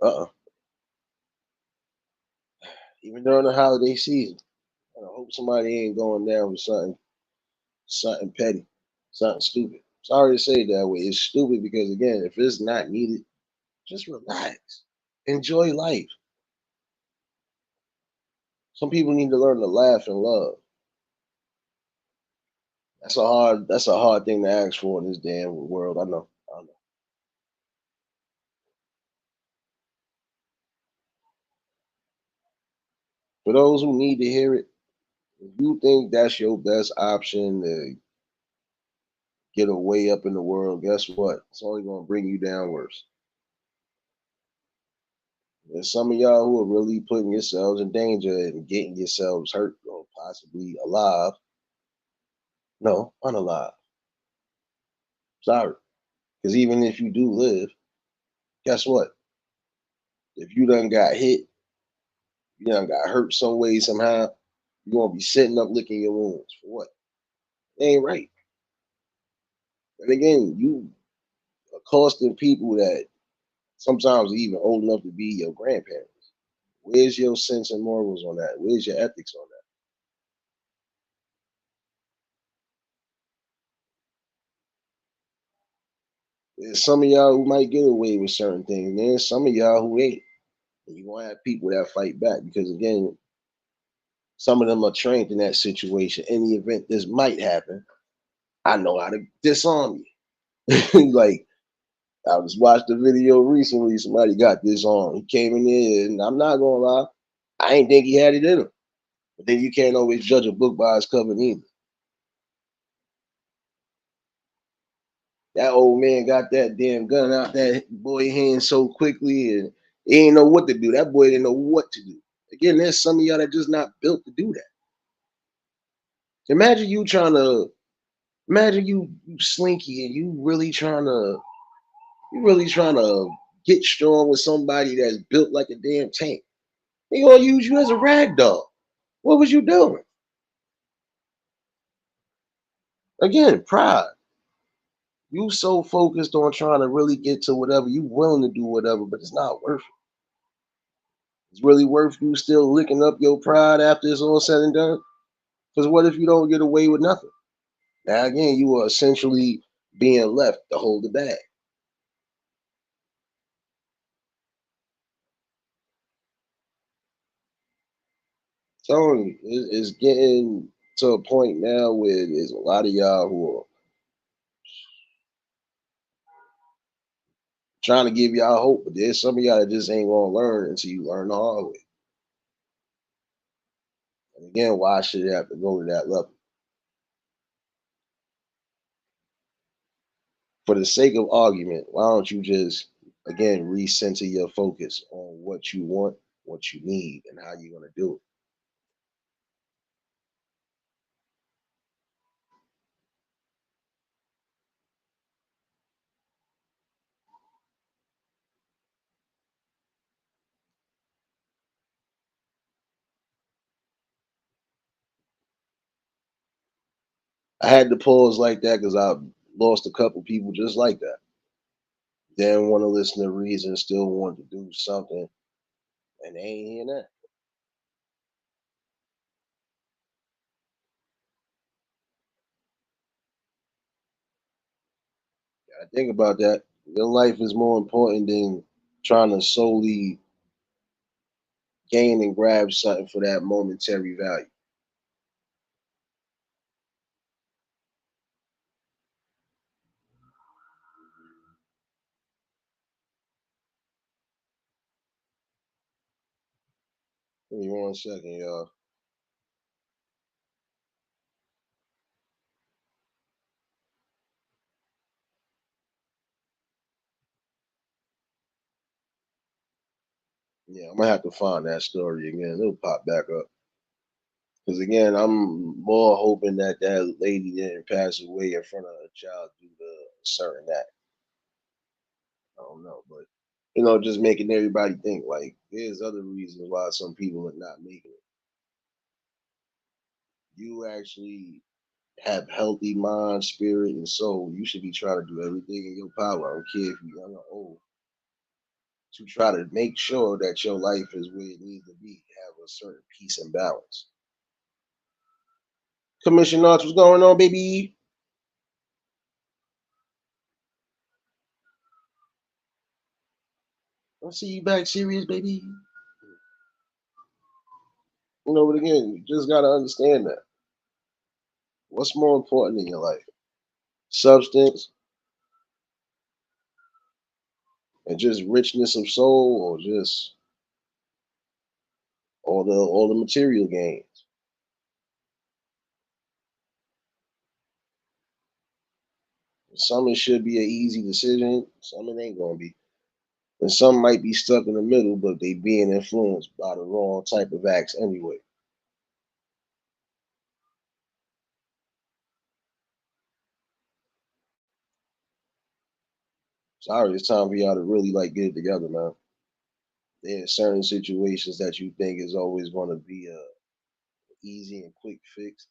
A: Uh-uh. Even during the holiday season, I hope somebody ain't going down with something petty. Something stupid. Sorry to say it that way. It's stupid because again, if it's not needed, just relax. Enjoy life. Some people need to learn to laugh and love. That's a hard thing to ask for in this damn world. I know. I know. For those who need to hear it, if you think that's your best option to get a way up in the world, guess what? It's only gonna bring you down worse. There's some of y'all who are really putting yourselves in danger and getting yourselves hurt or possibly alive. No, unalive. Sorry. Because even if you do live, guess what? If you done got hit, you done got hurt some way, somehow, you're gonna be sitting up licking your wounds. For what? It ain't right. And again, you accosting people that sometimes are even old enough to be your grandparents. Where's your sense and morals on that? Where's your ethics on that? There's some of y'all who might get away with certain things, man. Some of y'all who ain't. And you're gonna have people that fight back because again, some of them are trained in that situation. In the event this might happen, I know how to disarm you. Like I was watched a video recently. Somebody got this on. He came in there, and I'm not gonna lie, I ain't think he had it in him. But then you can't always judge a book by its cover either. That old man got that damn gun out that boy hand so quickly, and he ain't know what to do. That boy didn't know what to do. Again, there's some of y'all that just not built to do that. Imagine you trying to imagine you slinky and you really trying to get strong with somebody that's built like a damn tank. They gonna use you as a rag doll. What was you doing? Again, pride. You so focused on trying to really get to whatever you willing to do whatever, but it's not worth it. It's really worth you still licking up your pride after it's all said and done. Because what if you don't get away with nothing? Now again, you are essentially being left to hold the bag. Telling you, it's getting to a point now where there's a lot of y'all who are trying to give y'all hope, but there's some of y'all that just ain't gonna learn until you learn the hard way. And again, why should it have to go to that level? For the sake of argument, why don't you just again recenter your focus on what you want, what you need, and how you're gonna do it? I had to pause like that because I lost a couple people just like that. They didn't want to listen to reason, still want to do something, and they ain't hearing that. I think about that. Your life is more important than trying to solely gain and grab something for that momentary value. Give me 1 second, y'all. Yeah, I'm gonna have to find that story again. It'll pop back up. Because again, I'm more hoping that that lady didn't pass away in front of a child due to a certain act. I don't know, but just making everybody think like there's other reasons why some people are not making it. You actually have healthy mind, spirit, and soul. You should be trying to do everything in your power. I don't care if you're young or old to try to make sure that your life is where it needs to be, have a certain peace and balance. Commission Arts, what's going on, baby? I see you back serious, baby. But again, you just gotta understand that. What's more important in your life? Substance and just richness of soul, or just all the material gains. Some it should be an easy decision, some it ain't gonna be. And some might be stuck in the middle, but they being influenced by the wrong type of acts anyway. Sorry, it's time for y'all to really get it together, man. There are certain situations that you think is always gonna be a easy and quick fix.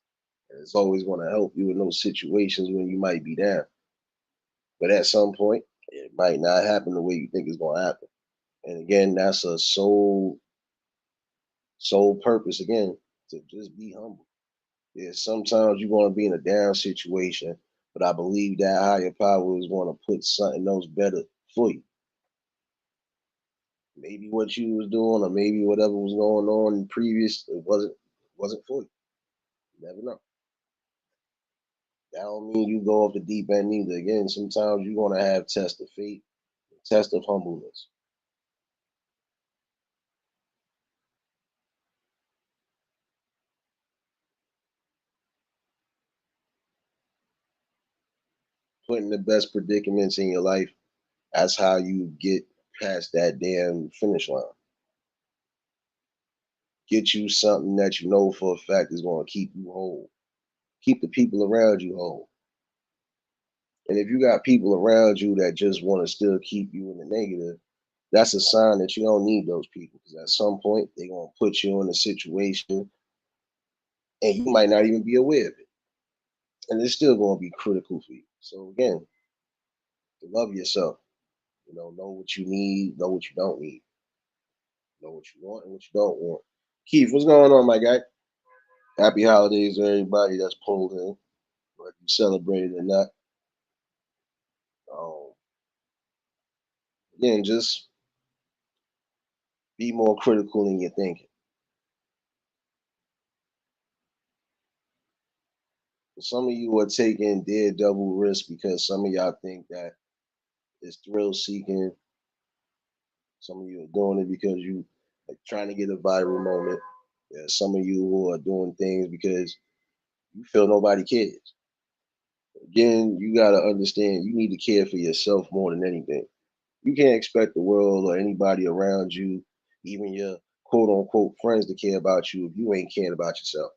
A: And it's always gonna help you in those situations when you might be down. But at some point, it might not happen the way you think it's gonna happen. And again, that's a sole purpose again to just be humble. Yeah, sometimes you're going to be in a down situation, but I believe that higher power is going to put something else better for you. Maybe what you was doing, or maybe whatever was going on in previous, it wasn't for you. You never know. That don't mean you go off the deep end either. Again, sometimes you're going to have test of faith, test of humbleness. Putting the best predicaments in your life. That's how you get past that damn finish line. Get you something that you know for a fact is going to keep you whole. Keep the people around you whole. And if you got people around you that just want to still keep you in the negative, that's a sign that you don't need those people, because at some point they're going to put you in a situation and you might not even be aware of it. And it's still going to be critical for you. So again, love yourself. Know what you need, know what you don't need, know what you want and what you don't want. Keith, what's going on, my guy? Happy holidays to everybody that's pulled in, whether you celebrate it or not. Um, Again, just be more critical in your thinking. Some of you are taking daredevil risks because some of y'all think that it's thrill seeking. Some of you are doing it because you like trying to get a viral moment. There's some of you who are doing things because you feel nobody cares. Again, you gotta understand you need to care for yourself more than anything. You can't expect the world or anybody around you, even your quote unquote friends, to care about you if you ain't caring about yourself.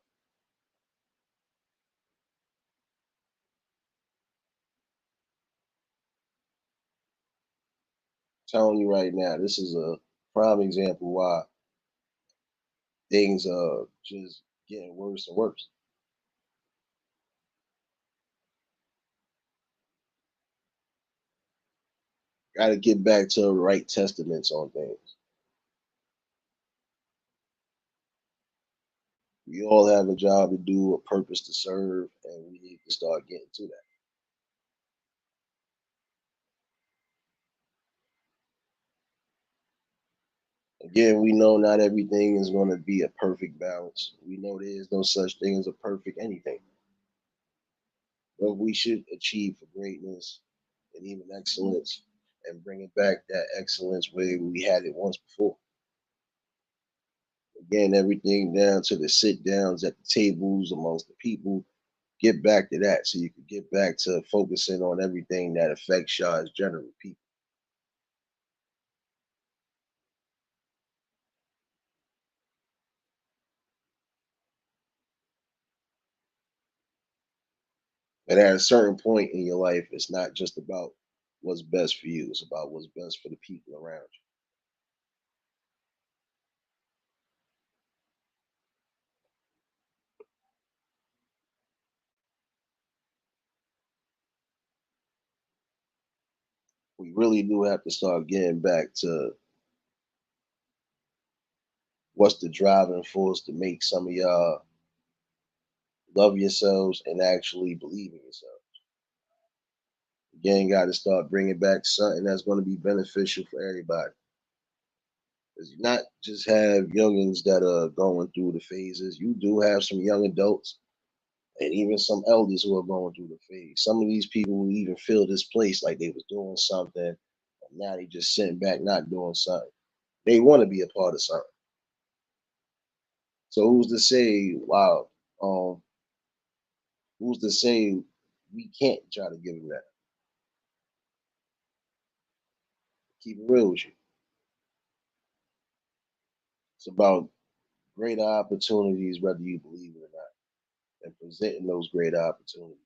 A: I'm telling you right now, this is a prime example why things are just getting worse and worse. Got to get back to the right testaments on things. We all have a job to do, a purpose to serve, and we need to start getting to that. Again, we know not everything is going to be a perfect balance. We know there is no such thing as a perfect anything, but we should achieve for greatness and even excellence and bring it back that excellence where we had it once before. Again, everything down to the sit downs at the tables amongst the people, get back to that so you can get back to focusing on everything that affects y'all as general people. But at a certain point in your life, it's not just about what's best for you, it's about what's best for the people around you. We really do have to start getting back to what's the driving force to make some of y'all love yourselves and actually believe in yourself. Again, got to start bringing back something that's going to be beneficial for everybody. Because you not just have youngins that are going through the phases. You do have some young adults and even some elders who are going through the phase. Some of these people who even feel displaced like they was doing something, and now they just sitting back not doing something. They want to be a part of something. So who's to say, wow, um, who's to say we can't try to give them that? Keep it real with you. It's about greater opportunities, whether you believe it or not, and presenting those greater opportunities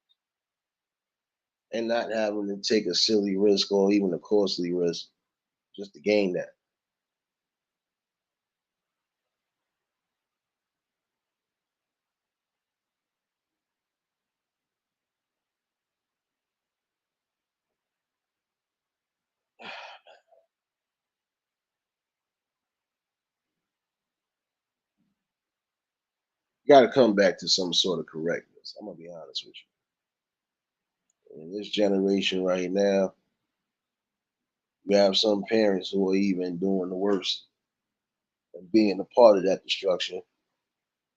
A: and not having to take a silly risk or even a costly risk just to gain that. You got to come back to some sort of correctness. I'm gonna be honest with you. In this generation right now, you have some parents who are even doing the worst and being a part of that destruction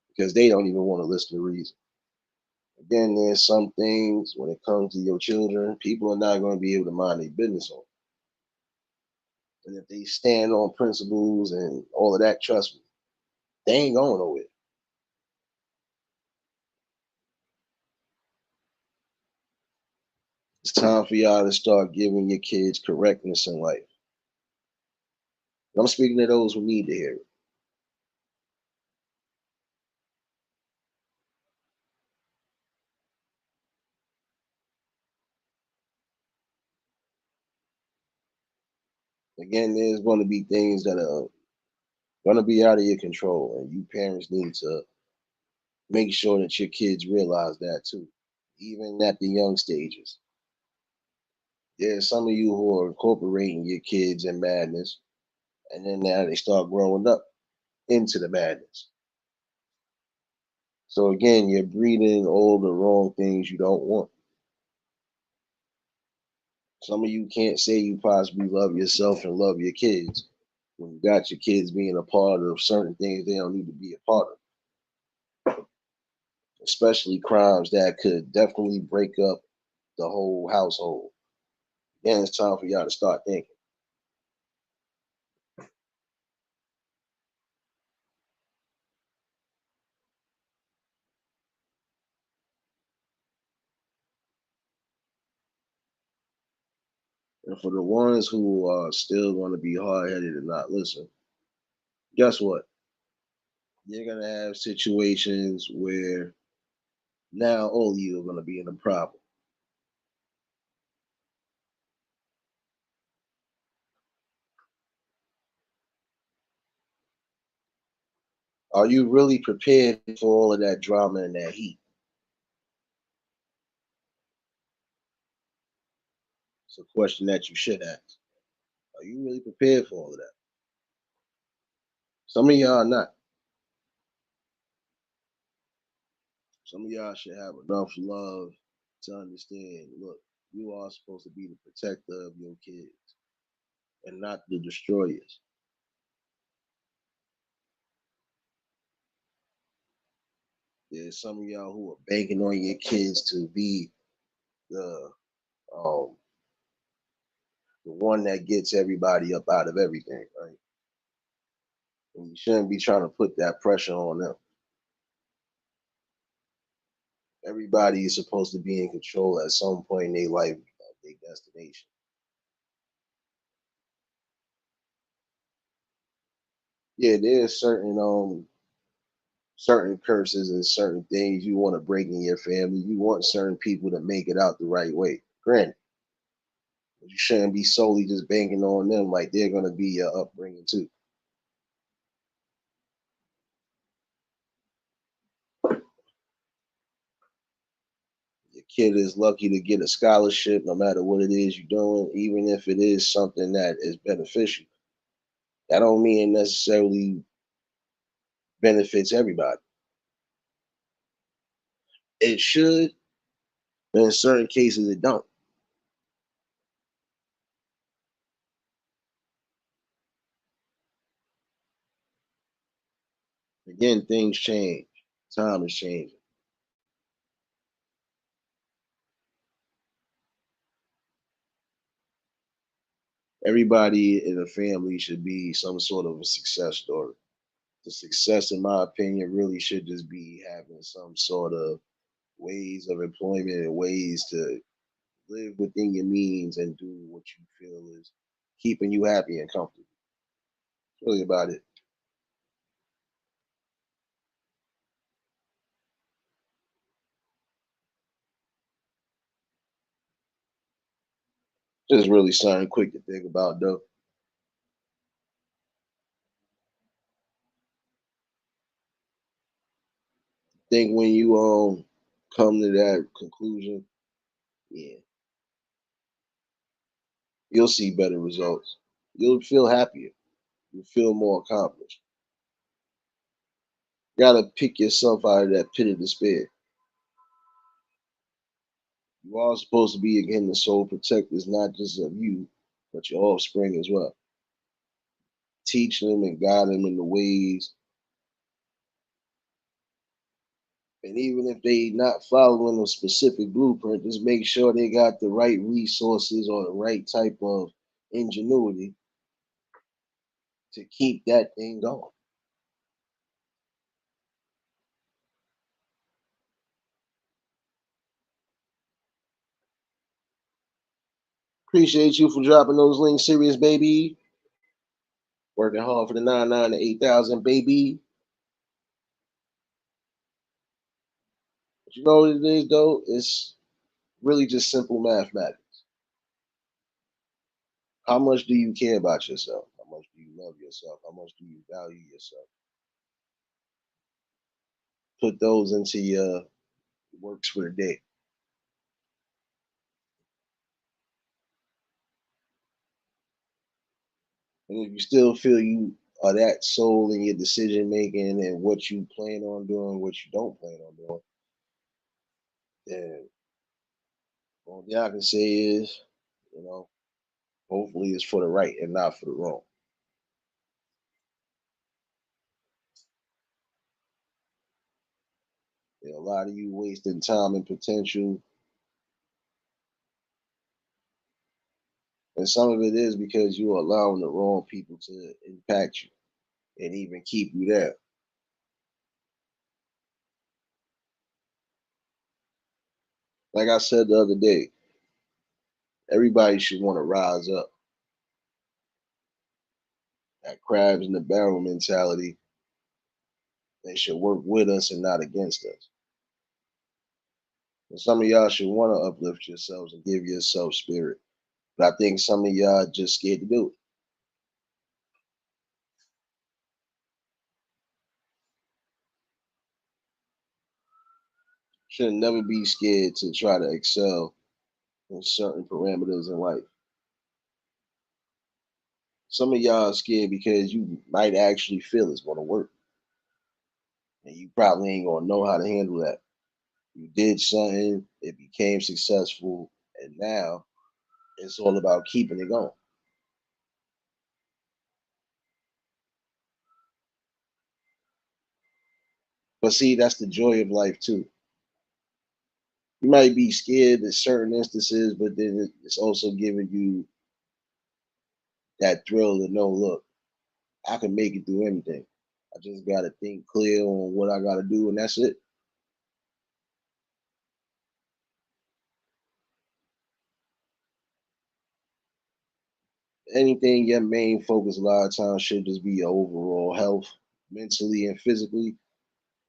A: because they don't even want to listen to reason. Again, there's some things when it comes to your children, people are not going to be able to mind their business on. And if they stand on principles and all of that, trust me, they ain't going nowhere. It's time for y'all to start giving your kids correctness in life. I'm speaking to those who need to hear it. Again, there's going to be things that are going to be out of your control, and you parents need to make sure that your kids realize that too, even at the young stages. There's some of you who are incorporating your kids in madness, and then now they start growing up into the madness. So again, you're breeding all the wrong things you don't want. Some of you can't say you possibly love yourself and love your kids when you got your kids being a part of certain things they don't need to be a part of, especially crimes that could definitely break up the whole household. Then it's time for y'all to start thinking. And for the ones who are still going to be hard headed and not listen, guess what? You're going to have situations where now all of you are going to be in a problem. Are you really prepared for all of that drama and that heat? It's a question that you should ask. Are you really prepared for all of that? Some of y'all are not. Some of y'all should have enough love to understand. Look, you are supposed to be the protector of your kids and not the destroyers. There's some of y'all who are banking on your kids to be the um the one that gets everybody up out of everything, right? And you shouldn't be trying to put that pressure on them. Everybody is supposed to be in control at some point in their life of their destination. Yeah, there's certain curses and certain things you want to break in your family. You want certain people to make it out the right way. Granted, but you shouldn't be solely just banking on them like they're gonna be your upbringing too. Your kid is lucky to get a scholarship no matter what it is you're doing, even if it is something that is beneficial. That don't mean it necessarily benefits everybody. It should, but in certain cases it don't. Again, things change. Time is changing. Everybody in a family should be some sort of a success story. The success, in my opinion, really should just be having some sort of ways of employment and ways to live within your means and do what you feel is keeping you happy and comfortable. That's really about it. Just really something quick to think about, though. Think when you come to that conclusion, yeah, you'll see better results. You'll feel happier. You'll feel more accomplished. You gotta pick yourself out of that pit of despair. You are supposed to be again the sole protectors, not just of you, but your offspring as well. Teach them and guide them in the ways. And even if they not following a specific blueprint, just make sure they got the right resources or the right type of ingenuity to keep that thing going. Appreciate you for dropping those links, serious baby. Working hard for the 99 to 8,000, baby. But you know what it is though? It's really just simple mathematics. How much do you care about yourself? How much do you love yourself? How much do you value yourself? Put those into your works for the day. And if you still feel you are that soul in your decision making and what you plan on doing, what you don't plan on doing, then all I can say is, you know, hopefully it's for the right and not for the wrong. You know, a lot of you wasting time and potential, and some of it is because you're allowing the wrong people to impact you and even keep you there. Like I said the other day, everybody should want to rise up. That crabs in the barrel mentality, they should work with us and not against us. And some of y'all should want to uplift yourselves and give yourself spirit. But I think some of y'all just scared to do it. Should never be scared to try to excel in certain parameters in life. Some of y'all are scared because you might actually feel it's going to work. And you probably ain't going to know how to handle that. You did something, it became successful, and now it's all about keeping it going. But see, that's the joy of life too. You might be scared in certain instances, but then it's also giving you that thrill to know, look, I can make it through anything. I just got to think clear on what I got to do, and that's it. Anything, your main focus a lot of times should just be your overall health, mentally and physically,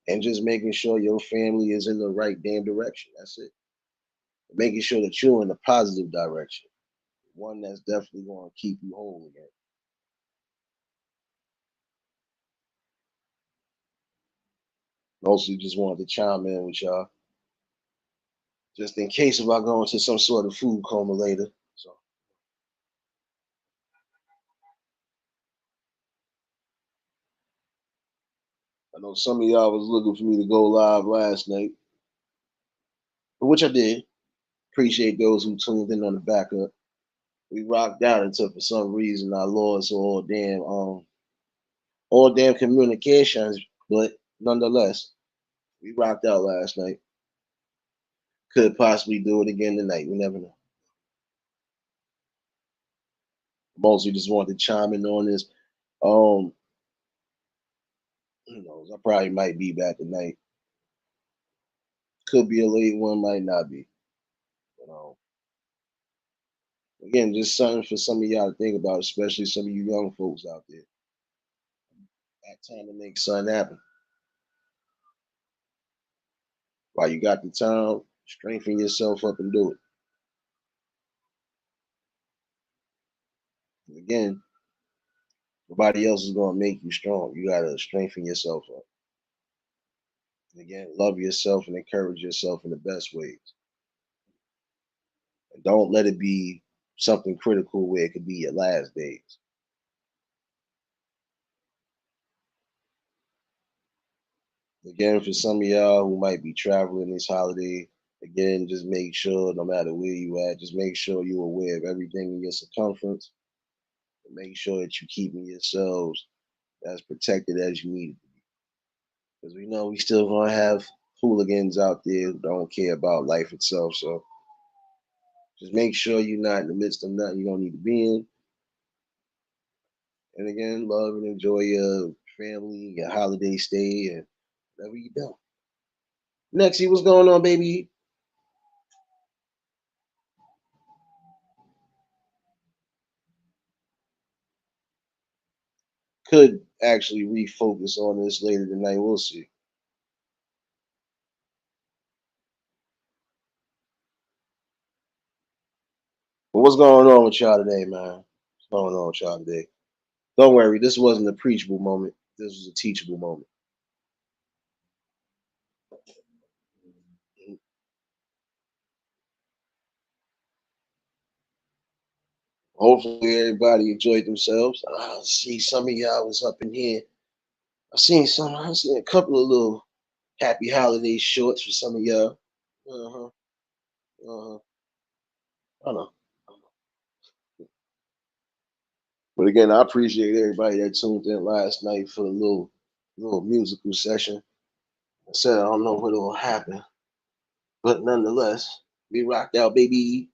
A: and just making sure your family is in the right damn direction. That's it. Making sure that you're in the positive direction, one that's definitely going to keep you whole again. Mostly just wanted to chime in with y'all, just in case if I go into some sort of food coma later. So I know some of y'all was looking for me to go live last night, which I did. Appreciate those who tuned in on the backup. We rocked out until for some reason I lost all damn communications. But nonetheless, we rocked out last night. Could possibly do it again tonight. We never know. Mostly just wanted to chime in on this. Um, who knows? I probably might be back tonight. Could be a late one, might not be. But again, just something for some of y'all to think about, especially some of you young folks out there. That time to make something happen. While you got the time, strengthen yourself up and do it. And again, nobody else is gonna make you strong. You gotta strengthen yourself up. And again, love yourself and encourage yourself in the best ways. And don't let it be something critical where it could be your last days. Again, for some of y'all who might be traveling this holiday, again, just make sure no matter where you at, just make sure you're aware of everything in your circumference. And make sure that you're keeping yourselves as protected as you need it to be. Because we know we still gonna have hooligans out there who don't care about life itself. So just make sure you're not in the midst of nothing you don't need to be in. And again, love and enjoy your family, your holiday stay, and whatever you do. Nexie, what's going on, baby? Could actually refocus on this later tonight. We'll see. But what's going on with y'all today, man? What's going on with y'all today? Don't worry, this wasn't a preachable moment. This was a teachable moment. Hopefully, everybody enjoyed themselves. I see some of y'all was up in here. I seen a couple of little happy holiday shorts for some of y'all. Uh huh. Uh huh. I know. But again, I appreciate everybody that tuned in last night for the little musical session. I said I don't know what will happen, but nonetheless, we rocked out, baby.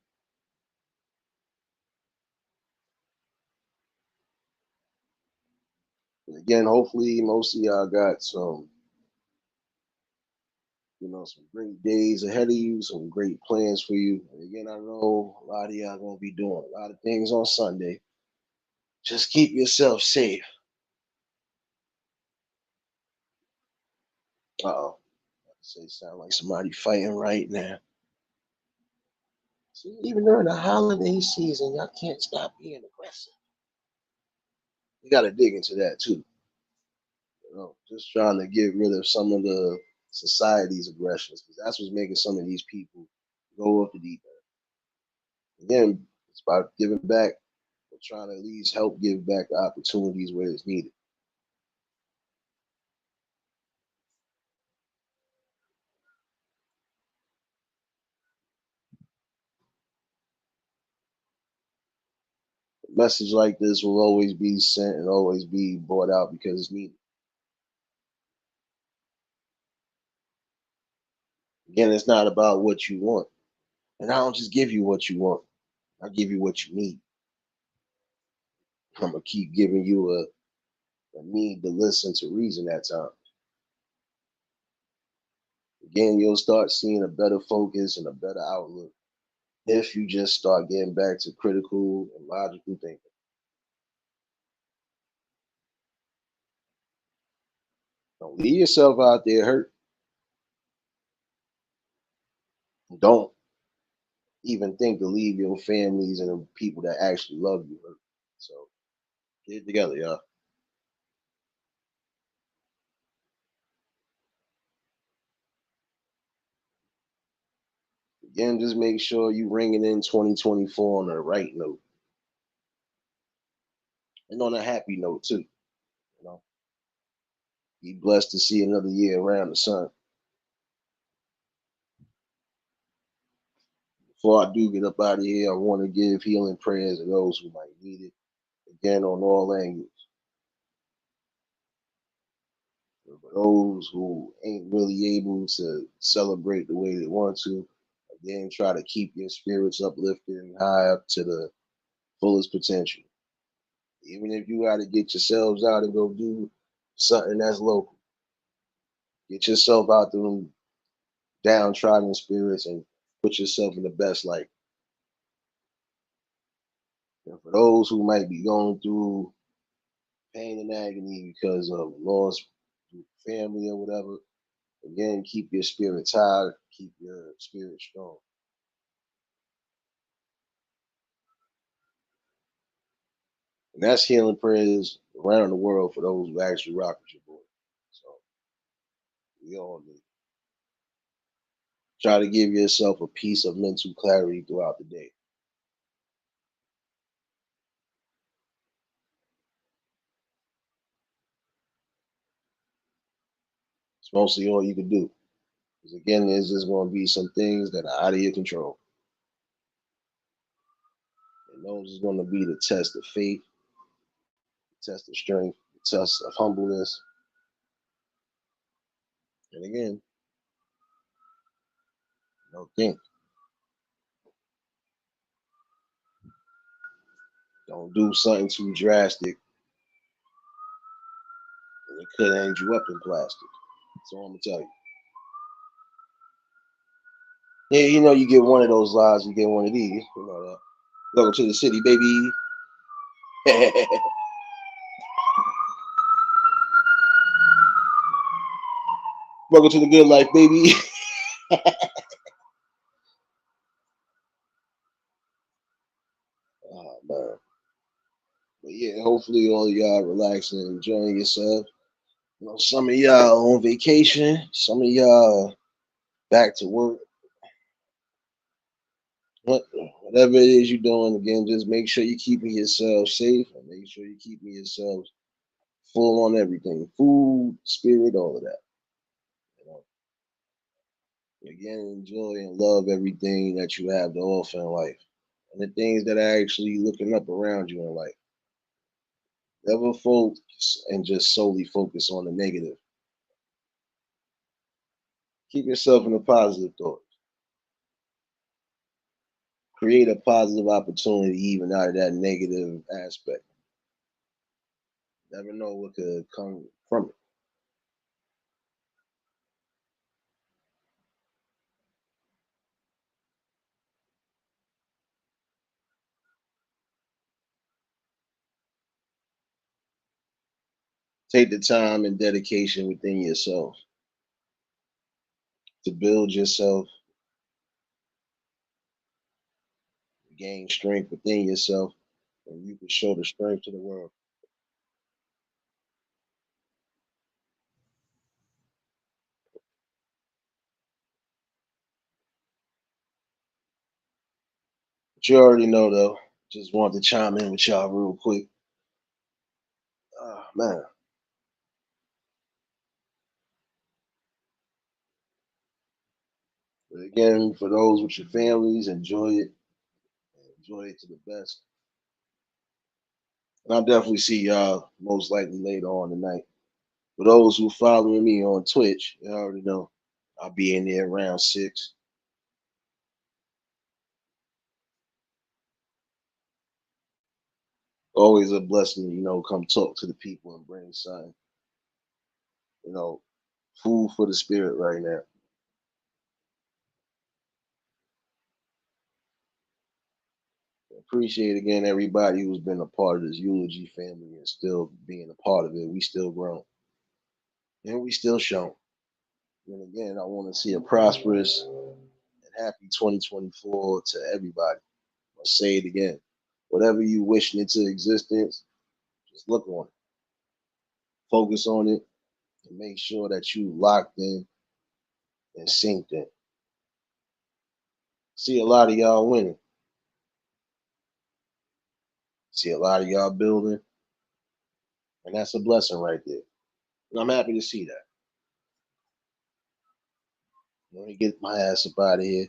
A: And again, hopefully, most of y'all got some great days ahead of you, some great plans for you. And again, I know a lot of y'all gonna be doing a lot of things on Sunday. Just keep yourself safe. Uh-oh. Say sound like somebody fighting right now. See, even during the holiday season, y'all can't stop being aggressive. You gotta dig into that too. Just trying to get rid of some of the society's aggressions, because that's what's making some of these people go off the deep end. Again, it's about giving back, but trying to at least help give back the opportunities where it's needed. A message like this will always be sent and always be brought out because it's needed. Again, it's not about what you want. And I don't just give you what you want. I give you what you need. I'm gonna keep giving you a need to listen to reason at times. Again, you'll start seeing a better focus and a better outlook if you just start getting back to critical and logical thinking. Don't leave yourself out there hurt. Don't even think to leave your families and the people that actually love you hurt. So get it together, y'all. Again, just make sure you ringing in 2024 on the right note and on a happy note too. You know, be blessed to see another year around the sun. Before I do get up out of here, I want to give healing prayers to those who might need it. Again, on all angles. For those who ain't really able to celebrate the way they want to, again, try to keep your spirits uplifted and high up to the fullest potential. Even if you got to get yourselves out and go do something that's local, get yourself out them downtrodden spirits and put yourself in the best light. And for those who might be going through pain and agony because of loss, family, or whatever, again, keep your spirits high, keep your spirit strong. And that's healing prayers around the world for those who actually rock with your boy. So we all need. Try to give yourself a piece of mental clarity throughout the day. It's mostly all you can do. Because again, there's just going to be some things that are out of your control. And those is going to be the test of faith, the test of strength, the test of humbleness. And again, don't think. Don't do something too drastic. And it could end you up in plastic. That's all I'm going to tell you. Yeah, you get one of those lies, you get one of these. Welcome to the city, baby. Welcome to the good life, baby. Oh, man. But yeah, hopefully all y'all relaxing and enjoying yourself. Some of y'all on vacation, some of y'all back to work. Whatever it is you're doing, again, just make sure you're keeping yourself safe and make sure you're keeping yourself full on everything, food, spirit, all of that. You know? Again, enjoy and love everything that you have to offer in life and the things that are actually looking up around you in life. Never focus and just solely focus on the negative. Keep yourself in a positive thought. Create a positive opportunity even out of that negative aspect. Never know what could come from it. Take the time and dedication within yourself to build yourself, gain strength within yourself, and you can show the strength to the world. But you already know though. Just want to chime in with y'all real quick. Man. But again, for those with your families, enjoy it. Enjoy it to the best. And I'll definitely see y'all most likely later on tonight. For those who following me on Twitch, you already know I'll be in there around 6. Always a blessing, come talk to the people and bring something, you know, food for the spirit right now. Appreciate again everybody who's been a part of this eulogy family and still being a part of it. We still grown and we still shown. And again, I want to see a prosperous and happy 2024 to everybody. I'll say it again. Whatever you wishing into existence, just look on it, focus on it, and make sure that you locked in and synced in. See a lot of y'all winning. See a lot of y'all building, and that's a blessing right there. And I'm happy to see that. Let me get my ass up out of here.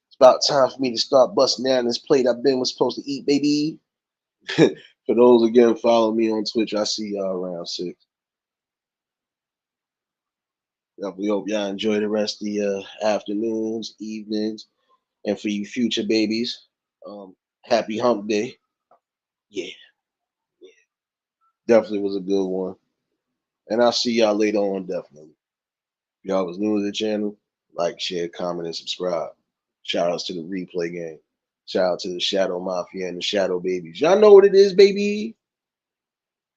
A: It's about time for me to start busting down this plate I've been was supposed to eat, baby. For those again, follow me on Twitch. I see y'all around 6. Definitely hope y'all enjoy the rest of your afternoons, evenings, and for you future babies, um, happy hump day. Yeah, definitely was a good one. And I'll see y'all later on, definitely. If y'all was new to the channel, like, share, comment, and subscribe. Shout outs to the replay game. Shout out to the Shadow Mafia and the Shadow Babies. Y'all know what it is, baby.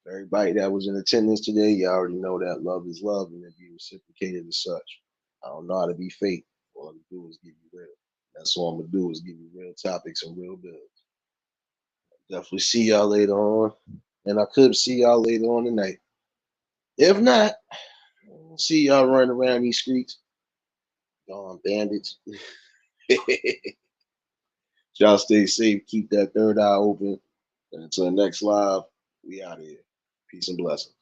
A: Everybody that was in attendance today, you already know that love is love and it be reciprocated as such. I don't know how to be fake. All I'm gonna do is give you real. That's all I'm gonna do is give you real topics and real bills. Definitely see y'all later on. And I could see y'all later on tonight. If not, see y'all running around these streets. Gone bandits. Y'all stay safe. Keep that third eye open. And until the next live, we out of here. Peace and blessings.